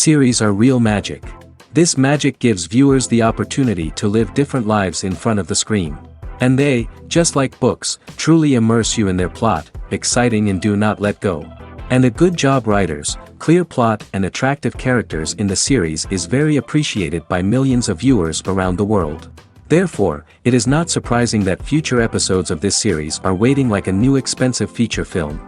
Series are real magic. This magic gives viewers the opportunity to live different lives in front of the screen. And they, just like books, truly immerse you in their plot, exciting and do not let go. And a good job writers, clear plot and attractive characters in the series is very appreciated by millions of viewers around the world. Therefore, it is not surprising that future episodes of this series are waiting like a new expensive feature film.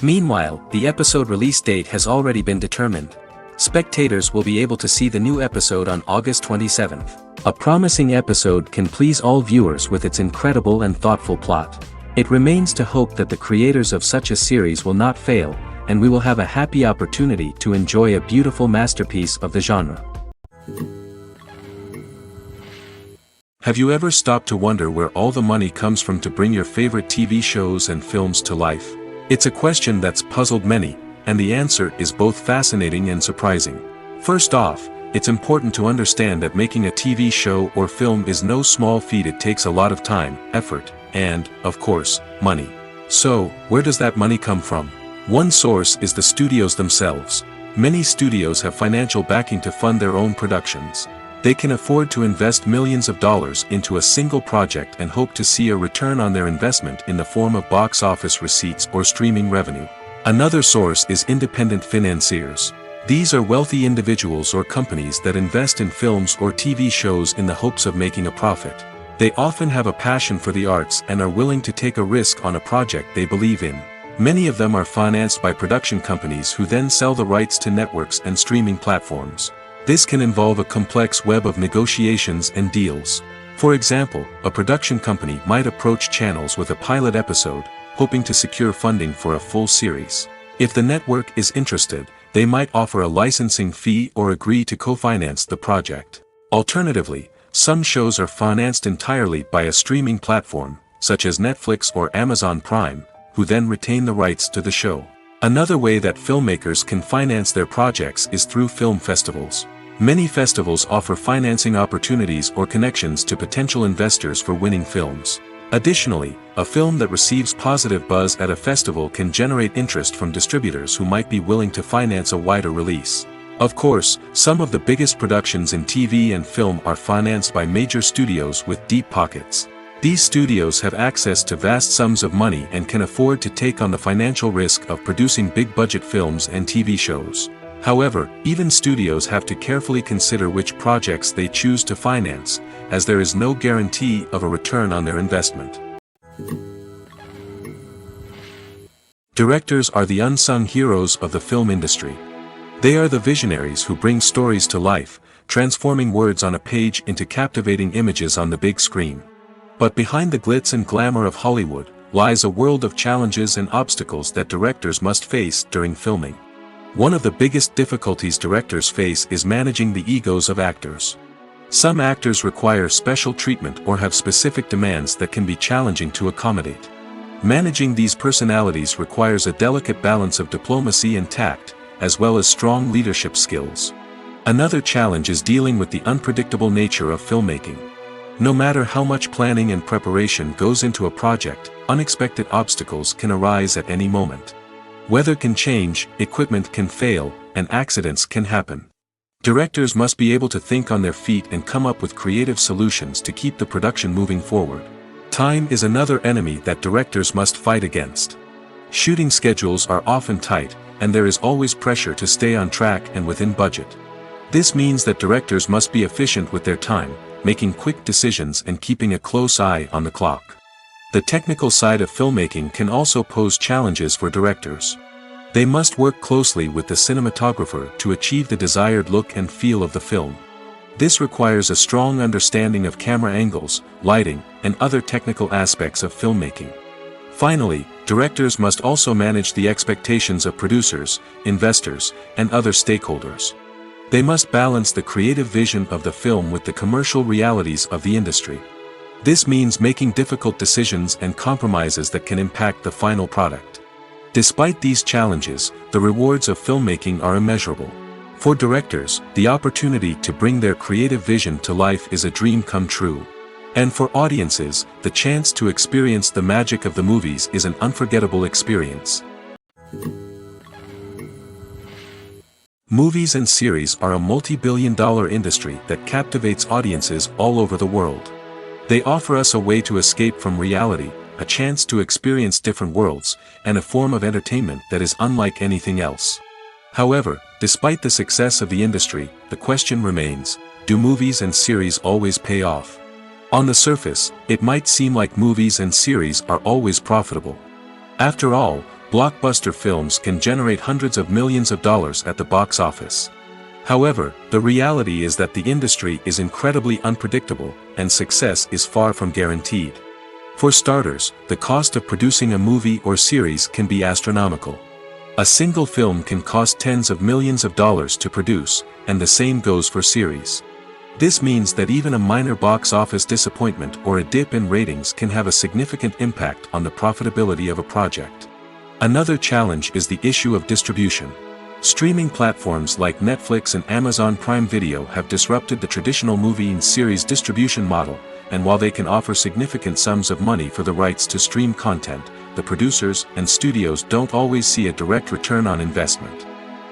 Meanwhile, the episode release date has already been determined. Spectators will be able to see the new episode on August 27th. A promising episode can please all viewers with its incredible and thoughtful plot. It remains to hope that the creators of such a series will not fail, and we will have a happy opportunity to enjoy a beautiful masterpiece of the genre. Have you ever stopped to wonder where all the money comes from to bring your favorite TV shows and films to life? It's a question that's puzzled many, and the answer is both fascinating and surprising. First off, it's important to understand that making a TV show or film is no small feat. It takes a lot of time, effort, and, of course, money. So, where does that money come from? One source is the studios themselves. Many studios have financial backing to fund their own productions. They can afford to invest millions of dollars into a single project and hope to see a return on their investment in the form of box office receipts or streaming revenue. Another source is independent financiers. These are wealthy individuals or companies that invest in films or TV shows in the hopes of making a profit. They often have a passion for the arts and are willing to take a risk on a project they believe in. Many of them are financed by production companies who then sell the rights to networks and streaming platforms. This can involve a complex web of negotiations and deals. For example, a production company might approach channels with a pilot episode, hoping to secure funding for a full series. If the network is interested, they might offer a licensing fee or agree to co-finance the project. Alternatively, some shows are financed entirely by a streaming platform, such as Netflix or Amazon Prime, who then retain the rights to the show. Another way that filmmakers can finance their projects is through film festivals. Many festivals offer financing opportunities or connections to potential investors for winning films. Additionally, a film that receives positive buzz at a festival can generate interest from distributors who might be willing to finance a wider release. Of course, some of the biggest productions in TV and film are financed by major studios with deep pockets. These studios have access to vast sums of money and can afford to take on the financial risk of producing big-budget films and TV shows. However, even studios have to carefully consider which projects they choose to finance, as there is no guarantee of a return on their investment. Directors are the unsung heroes of the film industry. They are the visionaries who bring stories to life, transforming words on a page into captivating images on the big screen. But behind the glitz and glamour of Hollywood, lies a world of challenges and obstacles that directors must face during filming. One of the biggest difficulties directors face is managing the egos of actors. Some actors require special treatment or have specific demands that can be challenging to accommodate. Managing these personalities requires a delicate balance of diplomacy and tact, as well as strong leadership skills. Another challenge is dealing with the unpredictable nature of filmmaking. No matter how much planning and preparation goes into a project, unexpected obstacles can arise at any moment. Weather can change, equipment can fail, and accidents can happen. Directors must be able to think on their feet and come up with creative solutions to keep the production moving forward. Time is another enemy that directors must fight against. Shooting schedules are often tight, and there is always pressure to stay on track and within budget. This means that directors must be efficient with their time, making quick decisions and keeping a close eye on the clock. The technical side of filmmaking can also pose challenges for directors. They must work closely with the cinematographer to achieve the desired look and feel of the film. This requires a strong understanding of camera angles, lighting, and other technical aspects of filmmaking. Finally, directors must also manage the expectations of producers, investors, and other stakeholders. They must balance the creative vision of the film with the commercial realities of the industry. This means making difficult decisions and compromises that can impact the final product. Despite these challenges, the rewards of filmmaking are immeasurable. For directors, the opportunity to bring their creative vision to life is a dream come true. And for audiences, the chance to experience the magic of the movies is an unforgettable experience. Movies and series are a multi-billion-dollar industry that captivates audiences all over the world. They offer us a way to escape from reality, a chance to experience different worlds, and a form of entertainment that is unlike anything else. However, despite the success of the industry, the question remains, do movies and series always pay off? On the surface, it might seem like movies and series are always profitable. After all, blockbuster films can generate hundreds of millions of dollars at the box office. However, the reality is that the industry is incredibly unpredictable, and success is far from guaranteed. For starters, the cost of producing a movie or series can be astronomical. A single film can cost tens of millions of dollars to produce, and the same goes for series. This means that even a minor box office disappointment or a dip in ratings can have a significant impact on the profitability of a project. Another challenge is the issue of distribution. Streaming platforms like Netflix and Amazon Prime Video have disrupted the traditional movie and series distribution model, and while they can offer significant sums of money for the rights to stream content, the producers and studios don't always see a direct return on investment.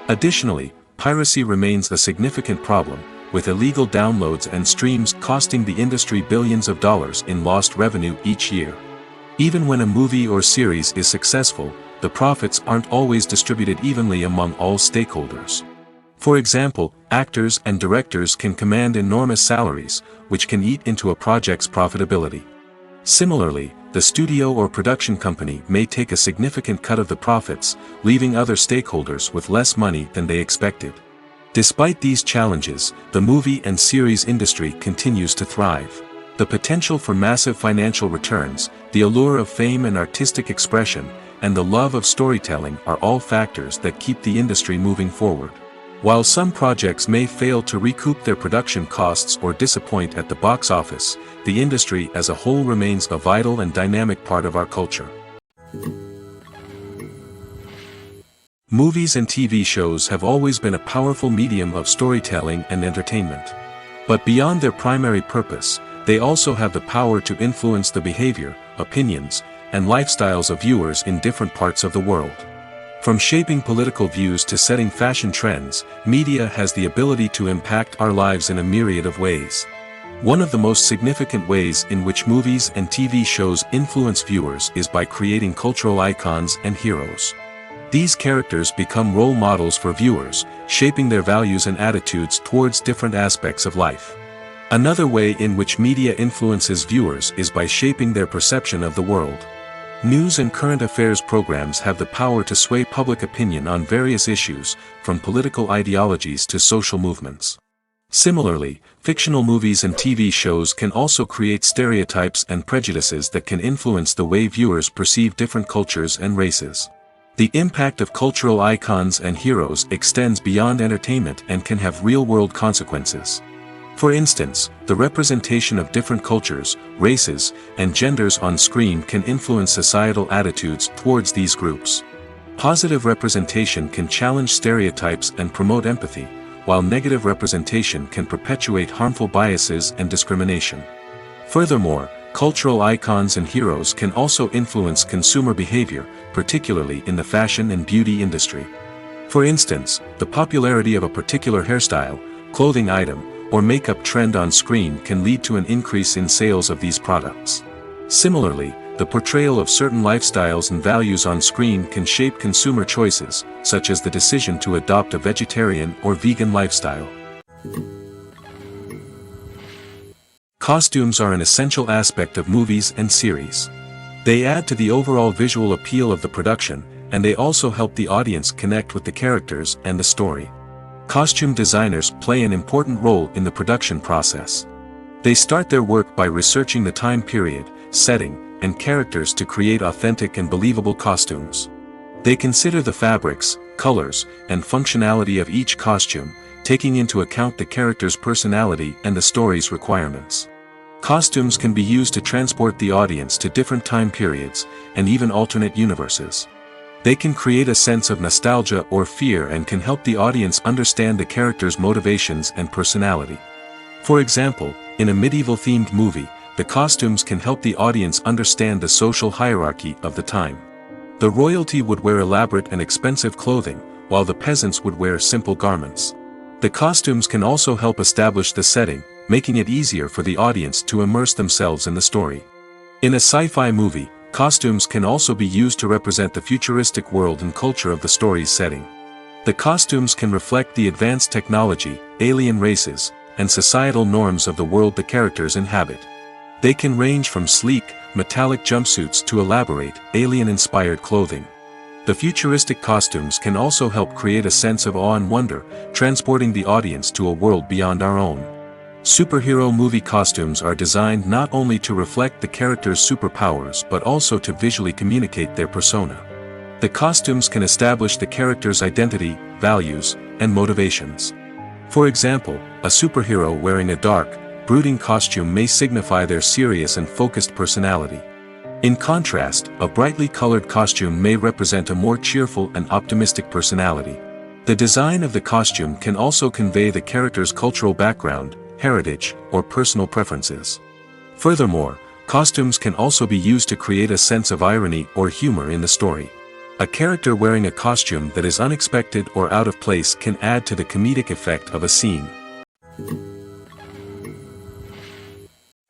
Additionally, piracy remains a significant problem, with illegal downloads and streams costing the industry billions of dollars in lost revenue each year. Even when a movie or series is successful, the profits aren't always distributed evenly among all stakeholders. For example, actors and directors can command enormous salaries, which can eat into a project's profitability. Similarly, the studio or production company may take a significant cut of the profits, leaving other stakeholders with less money than they expected. Despite these challenges, the movie and series industry continues to thrive. The potential for massive financial returns, the allure of fame and artistic expression, and the love of storytelling are all factors that keep the industry moving forward. While some projects may fail to recoup their production costs or disappoint at the box office, the industry as a whole remains a vital and dynamic part of our culture. Movies and TV shows have always been a powerful medium of storytelling and entertainment. But beyond their primary purpose, they also have the power to influence the behavior, opinions, and lifestyles of viewers in different parts of the world. From shaping political views to setting fashion trends, media has the ability to impact our lives in a myriad of ways. One of the most significant ways in which movies and TV shows influence viewers is by creating cultural icons and heroes. These characters become role models for viewers, shaping their values and attitudes towards different aspects of life. Another way in which media influences viewers is by shaping their perception of the world. News and current affairs programs have the power to sway public opinion on various issues, from political ideologies to social movements. Similarly, fictional movies and TV shows can also create stereotypes and prejudices that can influence the way viewers perceive different cultures and races. The impact of cultural icons and heroes extends beyond entertainment and can have real-world consequences. For instance, the representation of different cultures, races, and genders on screen can influence societal attitudes towards these groups. Positive representation can challenge stereotypes and promote empathy, while negative representation can perpetuate harmful biases and discrimination. Furthermore, cultural icons and heroes can also influence consumer behavior, particularly in the fashion and beauty industry. For instance, the popularity of a particular hairstyle, clothing item, or makeup trend on screen can lead to an increase in sales of these products. Similarly, the portrayal of certain lifestyles and values on screen can shape consumer choices, such as the decision to adopt a vegetarian or vegan lifestyle. Costumes are an essential aspect of movies and series. They add to the overall visual appeal of the production, and they also help the audience connect with the characters and the story. Costume designers play an important role in the production process. They start their work by researching the time period, setting, and characters to create authentic and believable costumes. They consider the fabrics, colors, and functionality of each costume, taking into account the character's personality and the story's requirements. Costumes can be used to transport the audience to different time periods, and even alternate universes. They can create a sense of nostalgia or fear and can help the audience understand the character's motivations and personality. For example, in a medieval-themed movie, the costumes can help the audience understand the social hierarchy of the time. The royalty would wear elaborate and expensive clothing, while the peasants would wear simple garments. The costumes can also help establish the setting, making it easier for the audience to immerse themselves in the story. In a sci-fi movie, costumes can also be used to represent the futuristic world and culture of the story's setting. The costumes can reflect the advanced technology, alien races, and societal norms of the world the characters inhabit. They can range from sleek, metallic jumpsuits to elaborate, alien-inspired clothing. The futuristic costumes can also help create a sense of awe and wonder, transporting the audience to a world beyond our own. Superhero movie costumes are designed not only to reflect the character's superpowers but also to visually communicate their persona. The costumes can establish the character's identity, values, and motivations. For example, a superhero wearing a dark, brooding costume may signify their serious and focused personality. In contrast, a brightly colored costume may represent a more cheerful and optimistic personality. The design of the costume can also convey the character's cultural background, heritage, or personal preferences. Furthermore, costumes can also be used to create a sense of irony or humor in the story. A character wearing a costume that is unexpected or out of place can add to the comedic effect of a scene.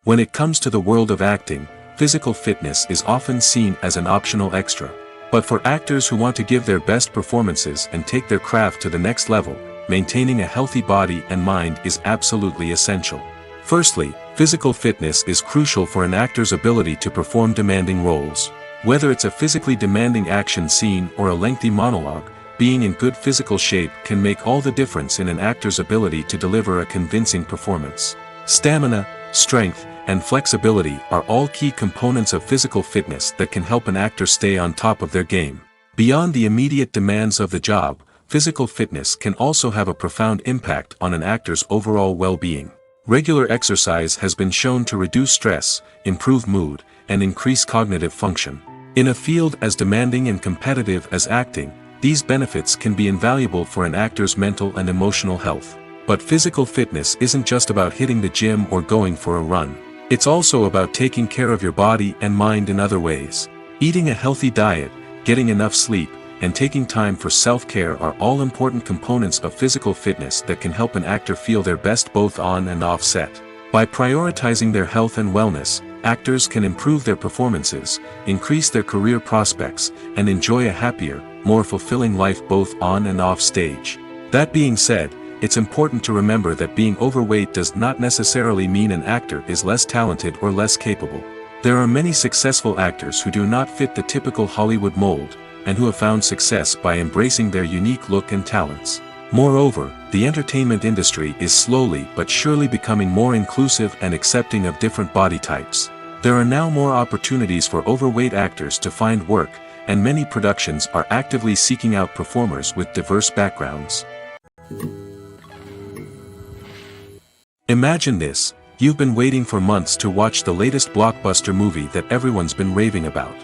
When it comes to the world of acting, physical fitness is often seen as an optional extra. But for actors who want to give their best performances and take their craft to the next level, maintaining a healthy body and mind is absolutely essential. Firstly, physical fitness is crucial for an actor's ability to perform demanding roles. Whether it's a physically demanding action scene or a lengthy monologue, being in good physical shape can make all the difference in an actor's ability to deliver a convincing performance. Stamina, strength, and flexibility are all key components of physical fitness that can help an actor stay on top of their game. Beyond the immediate demands of the job, physical fitness can also have a profound impact on an actor's overall well-being. Regular exercise has been shown to reduce stress, improve mood, and increase cognitive function. In a field as demanding and competitive as acting, these benefits can be invaluable for an actor's mental and emotional health. But physical fitness isn't just about hitting the gym or going for a run. It's also about taking care of your body and mind in other ways. Eating a healthy diet, getting enough sleep, and taking time for self-care are all important components of physical fitness that can help an actor feel their best both on and off set. By prioritizing their health and wellness, actors can improve their performances, increase their career prospects, and enjoy a happier, more fulfilling life both on and off stage. That being said, it's important to remember that being overweight does not necessarily mean an actor is less talented or less capable. There are many successful actors who do not fit the typical Hollywood mold, and who have found success by embracing their unique look and talents. Moreover, the entertainment industry is slowly but surely becoming more inclusive and accepting of different body types. There are now more opportunities for overweight actors to find work, and many productions are actively seeking out performers with diverse backgrounds. Imagine this: you've been waiting for months to watch the latest blockbuster movie that everyone's been raving about.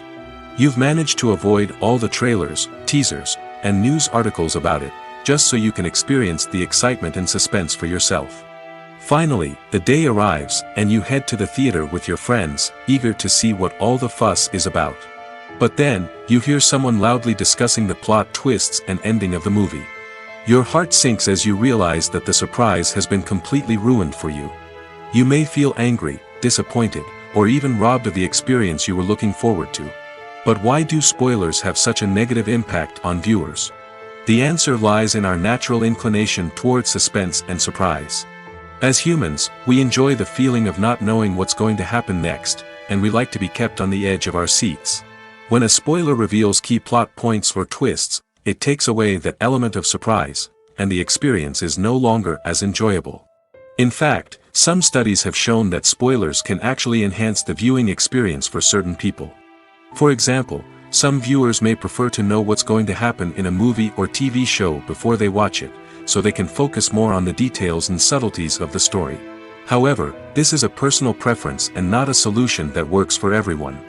You've managed to avoid all the trailers, teasers, and news articles about it, just so you can experience the excitement and suspense for yourself. Finally, the day arrives, and you head to the theater with your friends, eager to see what all the fuss is about. But then, you hear someone loudly discussing the plot twists and ending of the movie. Your heart sinks as you realize that the surprise has been completely ruined for you. You may feel angry, disappointed, or even robbed of the experience you were looking forward to. But why do spoilers have such a negative impact on viewers? The answer lies in our natural inclination towards suspense and surprise. As humans, we enjoy the feeling of not knowing what's going to happen next, and we like to be kept on the edge of our seats. When a spoiler reveals key plot points or twists, it takes away that element of surprise, and the experience is no longer as enjoyable. In fact, some studies have shown that spoilers can actually enhance the viewing experience for certain people. For example, some viewers may prefer to know what's going to happen in a movie or TV show before they watch it, so they can focus more on the details and subtleties of the story. However, this is a personal preference and not a solution that works for everyone.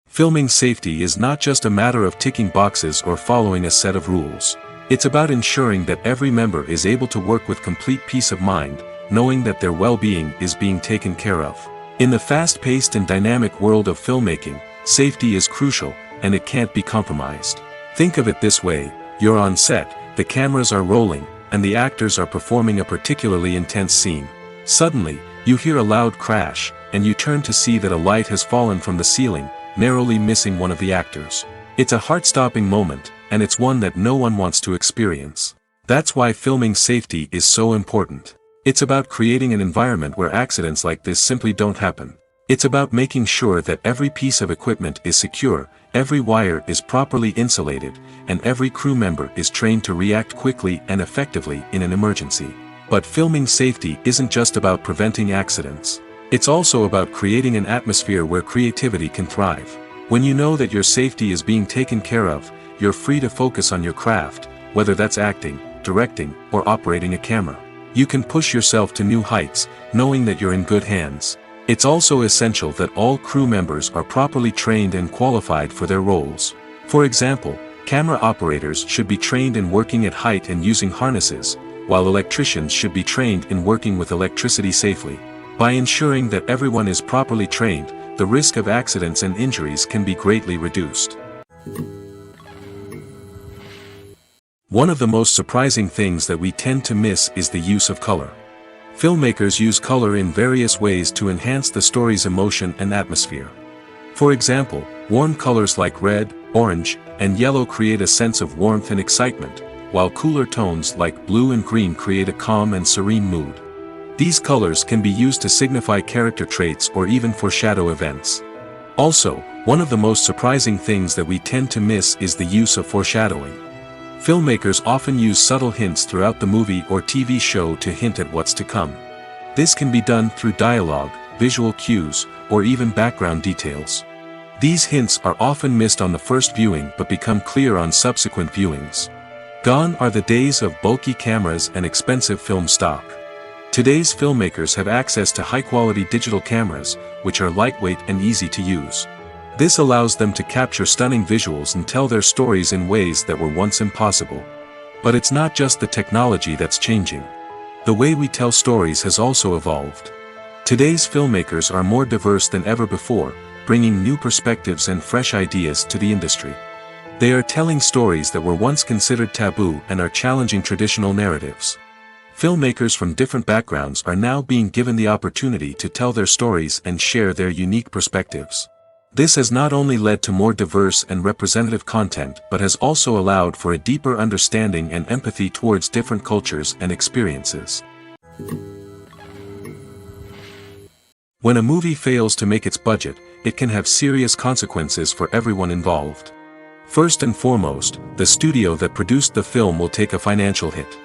Filming safety is not just a matter of ticking boxes or following a set of rules. It's about ensuring that every member is able to work with complete peace of mind, knowing that their well-being is being taken care of. In the fast-paced and dynamic world of filmmaking, safety is crucial, and it can't be compromised. Think of it this way, you're on set, the cameras are rolling, and the actors are performing a particularly intense scene. Suddenly, you hear a loud crash, and you turn to see that a light has fallen from the ceiling, narrowly missing one of the actors. It's a heart-stopping moment, and it's one that no one wants to experience. That's why filming safety is so important. It's about creating an environment where accidents like this simply don't happen. It's about making sure that every piece of equipment is secure, every wire is properly insulated, and every crew member is trained to react quickly and effectively in an emergency. But filming safety isn't just about preventing accidents. It's also about creating an atmosphere where creativity can thrive. When you know that your safety is being taken care of, you're free to focus on your craft, whether that's acting, directing, or operating a camera. You can push yourself to new heights, knowing that you're in good hands. It's also essential that all crew members are properly trained and qualified for their roles. For example, camera operators should be trained in working at height and using harnesses, while electricians should be trained in working with electricity safely. By ensuring that everyone is properly trained, the risk of accidents and injuries can be greatly reduced. One of the most surprising things that we tend to miss is the use of color. Filmmakers use color in various ways to enhance the story's emotion and atmosphere. For example, warm colors like red, orange, and yellow create a sense of warmth and excitement, while cooler tones like blue and green create a calm and serene mood. These colors can be used to signify character traits or even foreshadow events. Also, one of the most surprising things that we tend to miss is the use of foreshadowing. Filmmakers often use subtle hints throughout the movie or TV show to hint at what's to come. This can be done through dialogue, visual cues, or even background details. These hints are often missed on the first viewing but become clear on subsequent viewings. Gone are the days of bulky cameras and expensive film stock. Today's filmmakers have access to high-quality digital cameras, which are lightweight and easy to use. This allows them to capture stunning visuals and tell their stories in ways that were once impossible. But it's not just the technology that's changing. The way we tell stories has also evolved. Today's filmmakers are more diverse than ever before, bringing new perspectives and fresh ideas to the industry. They are telling stories that were once considered taboo and are challenging traditional narratives. Filmmakers from different backgrounds are now being given the opportunity to tell their stories and share their unique perspectives. This has not only led to more diverse and representative content but has also allowed for a deeper understanding and empathy towards different cultures and experiences. When a movie fails to make its budget, it can have serious consequences for everyone involved. First and foremost, the studio that produced the film will take a financial hit.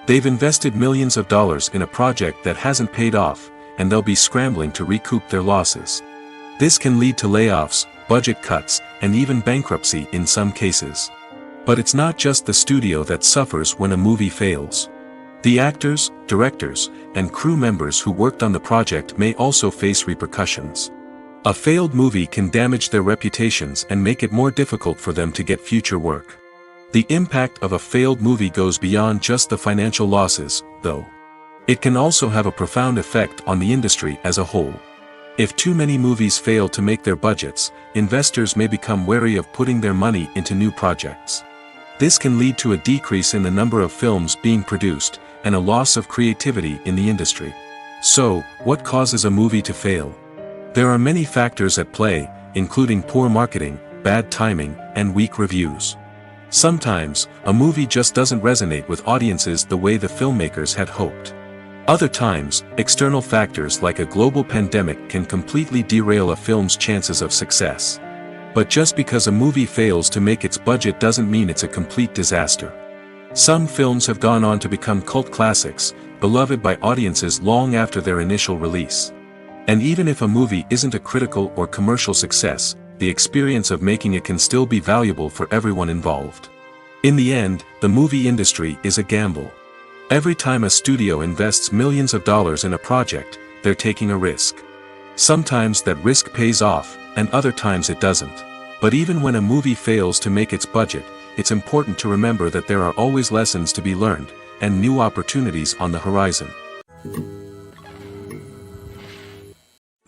They've invested millions of dollars in a project that hasn't paid off, and they'll be scrambling to recoup their losses. This can lead to layoffs, budget cuts, and even bankruptcy in some cases. But it's not just the studio that suffers when a movie fails. The actors, directors, and crew members who worked on the project may also face repercussions. A failed movie can damage their reputations and make it more difficult for them to get future work. The impact of a failed movie goes beyond just the financial losses, though. It can also have a profound effect on the industry as a whole. If too many movies fail to make their budgets, investors may become wary of putting their money into new projects. This can lead to a decrease in the number of films being produced, and a loss of creativity in the industry. So, what causes a movie to fail? There are many factors at play, including poor marketing, bad timing, and weak reviews. Sometimes, a movie just doesn't resonate with audiences the way the filmmakers had hoped. Other times, external factors like a global pandemic can completely derail a film's chances of success. But just because a movie fails to make its budget doesn't mean it's a complete disaster. Some films have gone on to become cult classics, beloved by audiences long after their initial release. And even if a movie isn't a critical or commercial success, the experience of making it can still be valuable for everyone involved. In the end, the movie industry is a gamble. Every time a studio invests millions of dollars in a project, they're taking a risk. Sometimes that risk pays off, and other times it doesn't. But even when a movie fails to make its budget, it's important to remember that there are always lessons to be learned, and new opportunities on the horizon.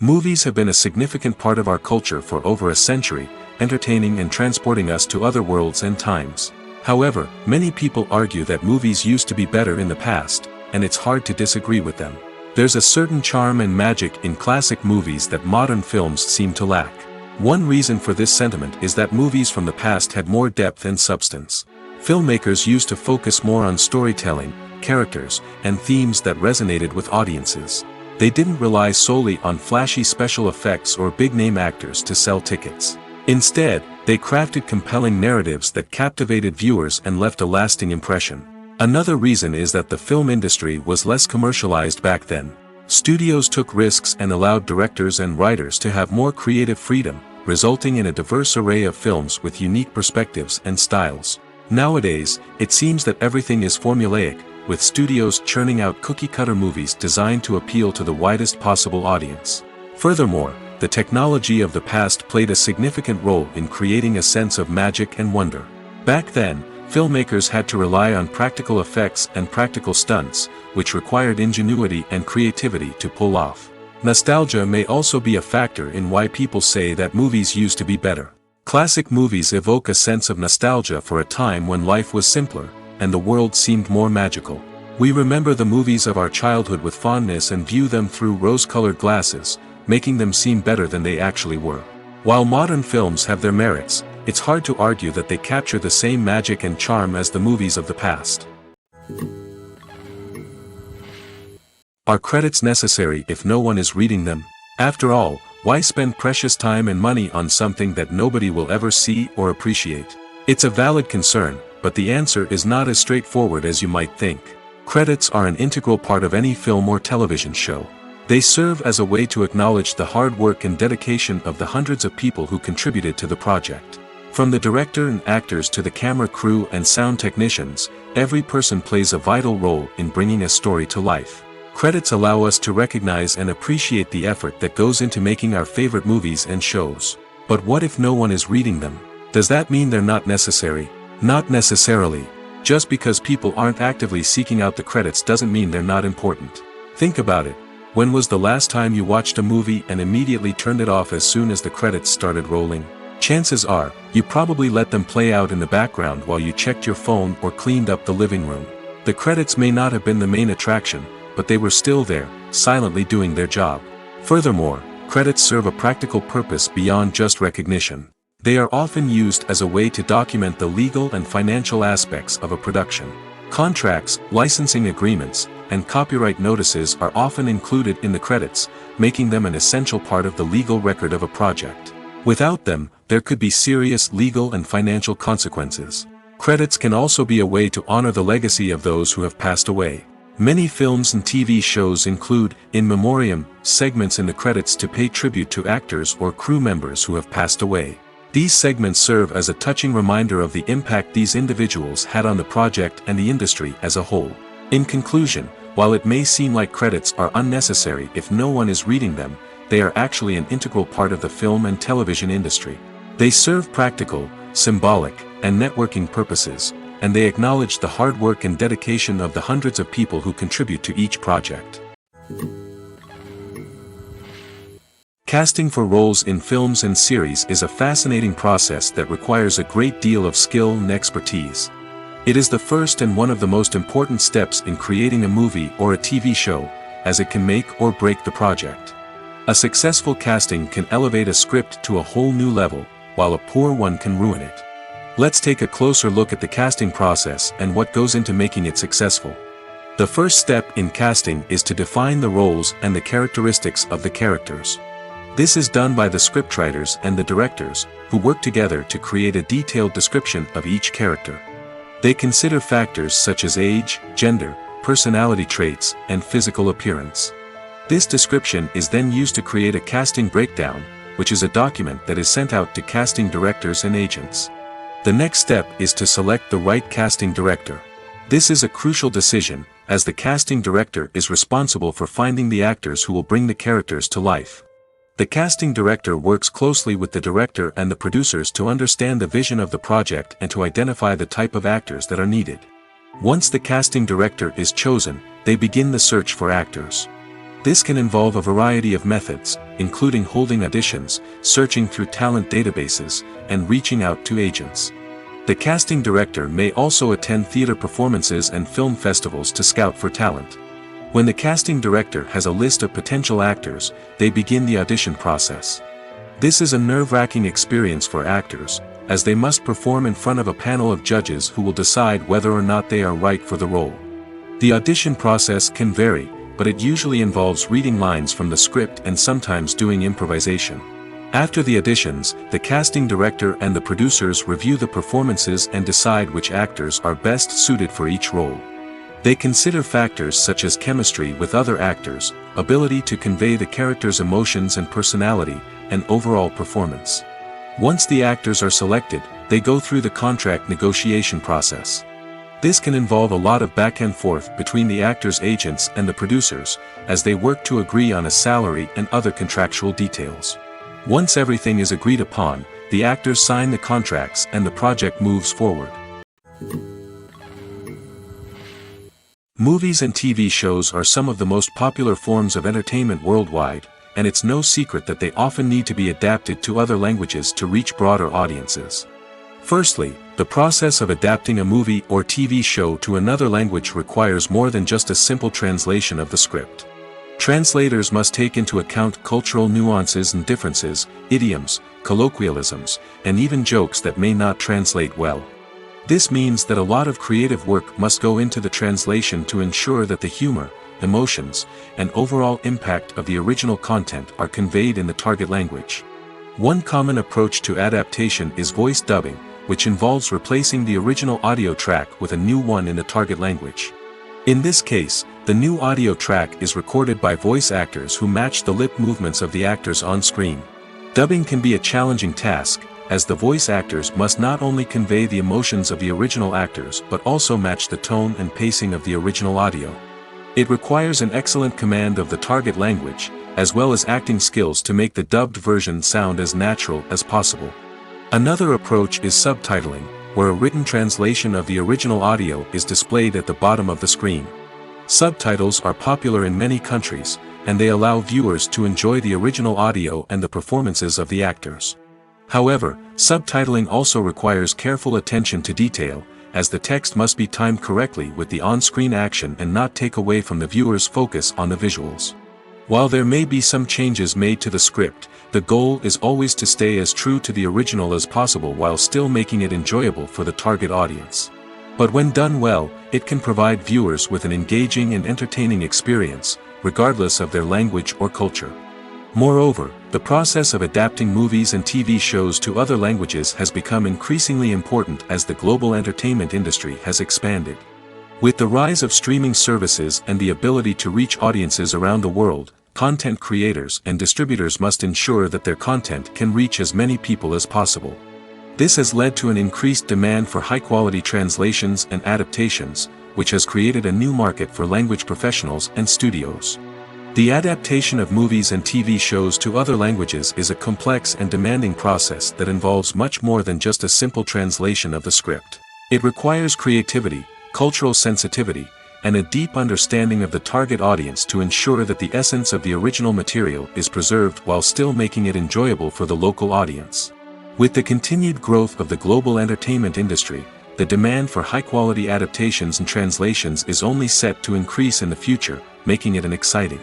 Movies have been a significant part of our culture for over a century, entertaining and transporting us to other worlds and times. However, many people argue that movies used to be better in the past, and it's hard to disagree with them. There's a certain charm and magic in classic movies that modern films seem to lack. One reason for this sentiment is that movies from the past had more depth and substance. Filmmakers used to focus more on storytelling, characters, and themes that resonated with audiences. They didn't rely solely on flashy special effects or big-name actors to sell tickets. Instead, they crafted compelling narratives that captivated viewers and left a lasting impression. Another reason is that the film industry was less commercialized back then. Studios took risks and allowed directors and writers to have more creative freedom, resulting in a diverse array of films with unique perspectives and styles. Nowadays, it seems that everything is formulaic, with studios churning out cookie-cutter movies designed to appeal to the widest possible audience. Furthermore, the technology of the past played a significant role in creating a sense of magic and wonder. Back then, filmmakers had to rely on practical effects and practical stunts, which required ingenuity and creativity to pull off. Nostalgia may also be a factor in why people say that movies used to be better. Classic movies evoke a sense of nostalgia for a time when life was simpler, and the world seemed more magical. We remember the movies of our childhood with fondness and view them through rose-colored glasses, making them seem better than they actually were. While modern films have their merits, it's hard to argue that they capture the same magic and charm as the movies of the past. Are credits necessary if no one is reading them? After all, why spend precious time and money on something that nobody will ever see or appreciate? It's a valid concern, but the answer is not as straightforward as you might think. Credits are an integral part of any film or television show. They serve as a way to acknowledge the hard work and dedication of the hundreds of people who contributed to the project. From the director and actors to the camera crew and sound technicians, every person plays a vital role in bringing a story to life. Credits allow us to recognize and appreciate the effort that goes into making our favorite movies and shows. But what if no one is reading them? Does that mean they're not necessary? Not necessarily. Just because people aren't actively seeking out the credits doesn't mean they're not important. Think about it. When was the last time you watched a movie and immediately turned it off as soon as the credits started rolling? Chances are, you probably let them play out in the background while you checked your phone or cleaned up the living room. The credits may not have been the main attraction, but they were still there, silently doing their job. Furthermore, credits serve a practical purpose beyond just recognition. They are often used as a way to document the legal and financial aspects of a production. Contracts, licensing agreements, and copyright notices are often included in the credits, making them an essential part of the legal record of a project. Without them, there could be serious legal and financial consequences. Credits can also be a way to honor the legacy of those who have passed away. Many films and TV shows include, in memoriam, segments in the credits to pay tribute to actors or crew members who have passed away. These segments serve as a touching reminder of the impact these individuals had on the project and the industry as a whole. In conclusion, while it may seem like credits are unnecessary if no one is reading them, they are actually an integral part of the film and television industry. They serve practical, symbolic, and networking purposes, and they acknowledge the hard work and dedication of the hundreds of people who contribute to each project. Casting for roles in films and series is a fascinating process that requires a great deal of skill and expertise. It is the first and one of the most important steps in creating a movie or a TV show, as it can make or break the project. A successful casting can elevate a script to a whole new level, while a poor one can ruin it. Let's take a closer look at the casting process and what goes into making it successful. The first step in casting is to define the roles and the characteristics of the characters. This is done by the scriptwriters and the directors, who work together to create a detailed description of each character. They consider factors such as age, gender, personality traits, and physical appearance. This description is then used to create a casting breakdown, which is a document that is sent out to casting directors and agents. The next step is to select the right casting director. This is a crucial decision, as the casting director is responsible for finding the actors who will bring the characters to life. The casting director works closely with the director and the producers to understand the vision of the project and to identify the type of actors that are needed. Once the casting director is chosen, they begin the search for actors. This can involve a variety of methods, including holding auditions, searching through talent databases, and reaching out to agents. The casting director may also attend theater performances and film festivals to scout for talent. When the casting director has a list of potential actors, they begin the audition process. This is a nerve-wracking experience for actors, as they must perform in front of a panel of judges who will decide whether or not they are right for the role. The audition process can vary, but it usually involves reading lines from the script and sometimes doing improvisation. After the auditions, the casting director and the producers review the performances and decide which actors are best suited for each role. They consider factors such as chemistry with other actors, ability to convey the character's emotions and personality, and overall performance. Once the actors are selected, they go through the contract negotiation process. This can involve a lot of back and forth between the actors' agents and the producers, as they work to agree on a salary and other contractual details. Once everything is agreed upon, the actors sign the contracts and the project moves forward. Movies and TV shows are some of the most popular forms of entertainment worldwide, and it's no secret that they often need to be adapted to other languages to reach broader audiences. Firstly, the process of adapting a movie or TV show to another language requires more than just a simple translation of the script. Translators must take into account cultural nuances and differences, idioms, colloquialisms, and even jokes that may not translate well. This means that a lot of creative work must go into the translation to ensure that the humor, emotions, and overall impact of the original content are conveyed in the target language. One common approach to adaptation is voice dubbing, which involves replacing the original audio track with a new one in the target language. In this case, the new audio track is recorded by voice actors who match the lip movements of the actors on screen. Dubbing can be a challenging task, as the voice actors must not only convey the emotions of the original actors but also match the tone and pacing of the original audio. It requires an excellent command of the target language, as well as acting skills to make the dubbed version sound as natural as possible. Another approach is subtitling, where a written translation of the original audio is displayed at the bottom of the screen. Subtitles are popular in many countries, and they allow viewers to enjoy the original audio and the performances of the actors. However, subtitling also requires careful attention to detail, as the text must be timed correctly with the on-screen action and not take away from the viewer's focus on the visuals. While there may be some changes made to the script, the goal is always to stay as true to the original as possible while still making it enjoyable for the target audience. But when done well, it can provide viewers with an engaging and entertaining experience, regardless of their language or culture. Moreover, the process of adapting movies and TV shows to other languages has become increasingly important as the global entertainment industry has expanded. With the rise of streaming services and the ability to reach audiences around the world, content creators and distributors must ensure that their content can reach as many people as possible. This has led to an increased demand for high-quality translations and adaptations, which has created a new market for language professionals and studios. The adaptation of movies and TV shows to other languages is a complex and demanding process that involves much more than just a simple translation of the script. It requires creativity, cultural sensitivity, and a deep understanding of the target audience to ensure that the essence of the original material is preserved while still making it enjoyable for the local audience. With the continued growth of the global entertainment industry, the demand for high-quality adaptations and translations is only set to increase in the future, making it exciting.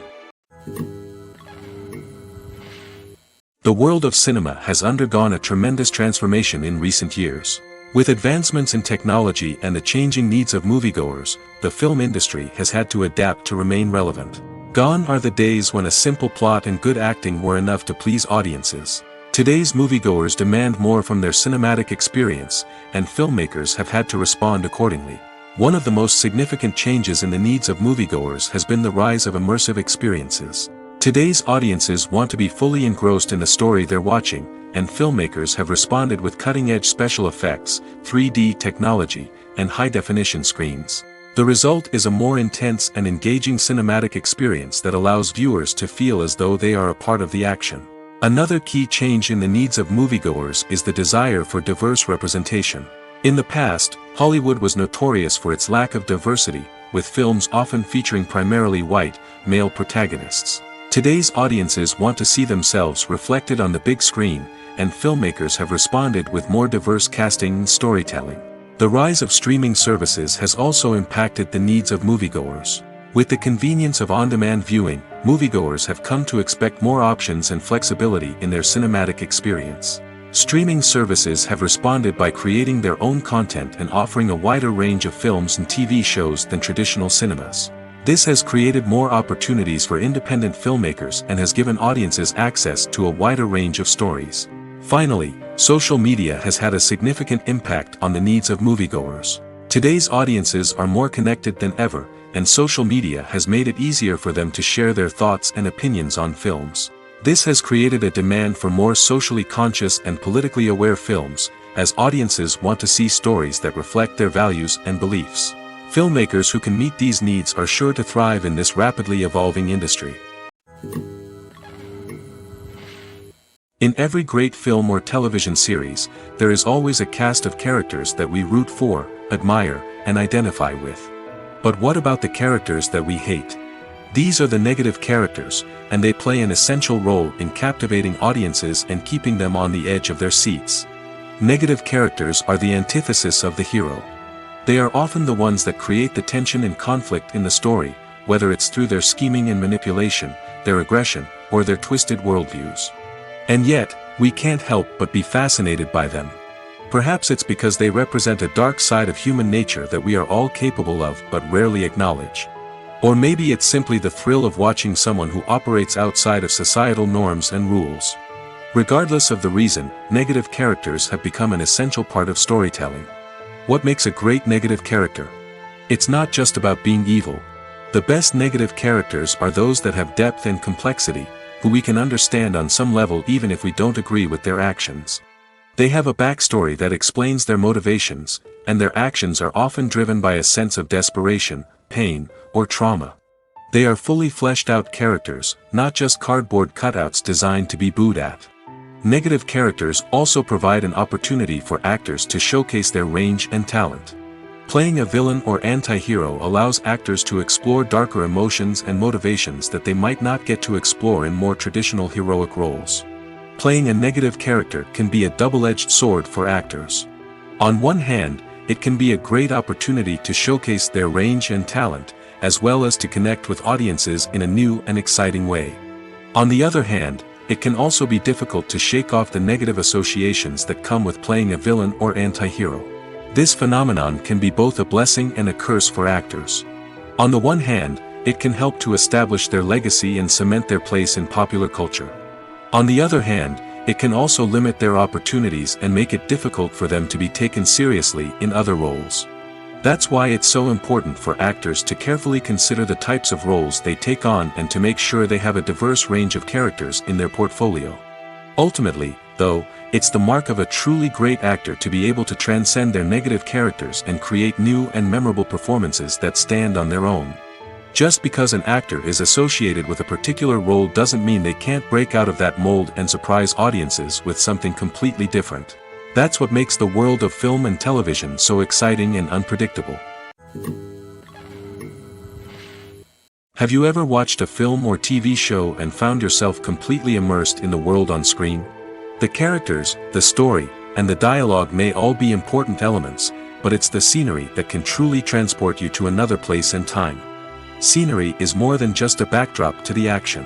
The world of cinema has undergone a tremendous transformation in recent years. With advancements in technology and the changing needs of moviegoers, the film industry has had to adapt to remain relevant. Gone are the days when a simple plot and good acting were enough to please audiences. Today's moviegoers demand more from their cinematic experience, and filmmakers have had to respond accordingly. One of the most significant changes in the needs of moviegoers has been the rise of immersive experiences. Today's audiences want to be fully engrossed in the story they're watching, and filmmakers have responded with cutting-edge special effects, 3D technology, and high-definition screens. The result is a more intense and engaging cinematic experience that allows viewers to feel as though they are a part of the action. Another key change in the needs of moviegoers is the desire for diverse representation. In the past, Hollywood was notorious for its lack of diversity, with films often featuring primarily white, male protagonists. Today's audiences want to see themselves reflected on the big screen, and filmmakers have responded with more diverse casting and storytelling. The rise of streaming services has also impacted the needs of moviegoers. With the convenience of on-demand viewing, moviegoers have come to expect more options and flexibility in their cinematic experience. Streaming services have responded by creating their own content and offering a wider range of films and TV shows than traditional cinemas. This has created more opportunities for independent filmmakers and has given audiences access to a wider range of stories. Finally, social media has had a significant impact on the needs of moviegoers. Today's audiences are more connected than ever, and social media has made it easier for them to share their thoughts and opinions on films. This has created a demand for more socially conscious and politically aware films, as audiences want to see stories that reflect their values and beliefs. Filmmakers who can meet these needs are sure to thrive in this rapidly evolving industry. In every great film or television series, there is always a cast of characters that we root for, admire, and identify with. But what about the characters that we hate? These are the negative characters, and they play an essential role in captivating audiences and keeping them on the edge of their seats. Negative characters are the antithesis of the hero. They are often the ones that create the tension and conflict in the story, whether it's through their scheming and manipulation, their aggression, or their twisted worldviews. And yet, we can't help but be fascinated by them. Perhaps it's because they represent a dark side of human nature that we are all capable of but rarely acknowledge. Or maybe it's simply the thrill of watching someone who operates outside of societal norms and rules. Regardless of the reason, negative characters have become an essential part of storytelling. What makes a great negative character? It's not just about being evil. The best negative characters are those that have depth and complexity, who we can understand on some level even if we don't agree with their actions. They have a backstory that explains their motivations, and their actions are often driven by a sense of desperation, pain, or trauma. They are fully fleshed out characters, not just cardboard cutouts designed to be booed at. Negative characters also provide an opportunity for actors to showcase their range and talent. Playing a villain or anti-hero allows actors to explore darker emotions and motivations that they might not get to explore in more traditional heroic roles. Playing a negative character can be a double-edged sword for actors. On one hand, it can be a great opportunity to showcase their range and talent, as well as to connect with audiences in a new and exciting way. On the other hand, it can also be difficult to shake off the negative associations that come with playing a villain or anti-hero. This phenomenon can be both a blessing and a curse for actors. On the one hand, it can help to establish their legacy and cement their place in popular culture. On the other hand, it can also limit their opportunities and make it difficult for them to be taken seriously in other roles. That's why it's so important for actors to carefully consider the types of roles they take on and to make sure they have a diverse range of characters in their portfolio. Ultimately, though, it's the mark of a truly great actor to be able to transcend their negative characters and create new and memorable performances that stand on their own. Just because an actor is associated with a particular role doesn't mean they can't break out of that mold and surprise audiences with something completely different. That's what makes the world of film and television so exciting and unpredictable. Have you ever watched a film or TV show and found yourself completely immersed in the world on screen? The characters, the story, and the dialogue may all be important elements, but it's the scenery that can truly transport you to another place and time. Scenery is more than just a backdrop to the action.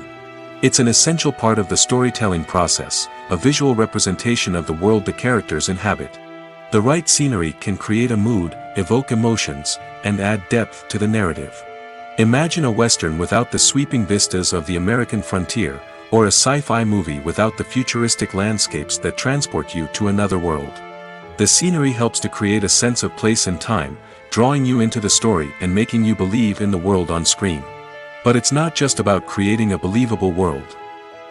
It's an essential part of the storytelling process, a visual representation of the world the characters inhabit. The right scenery can create a mood, evoke emotions, and add depth to the narrative. Imagine a Western without the sweeping vistas of the American frontier, or a sci-fi movie without the futuristic landscapes that transport you to another world. The scenery helps to create a sense of place and time, drawing you into the story and making you believe in the world on screen. But it's not just about creating a believable world.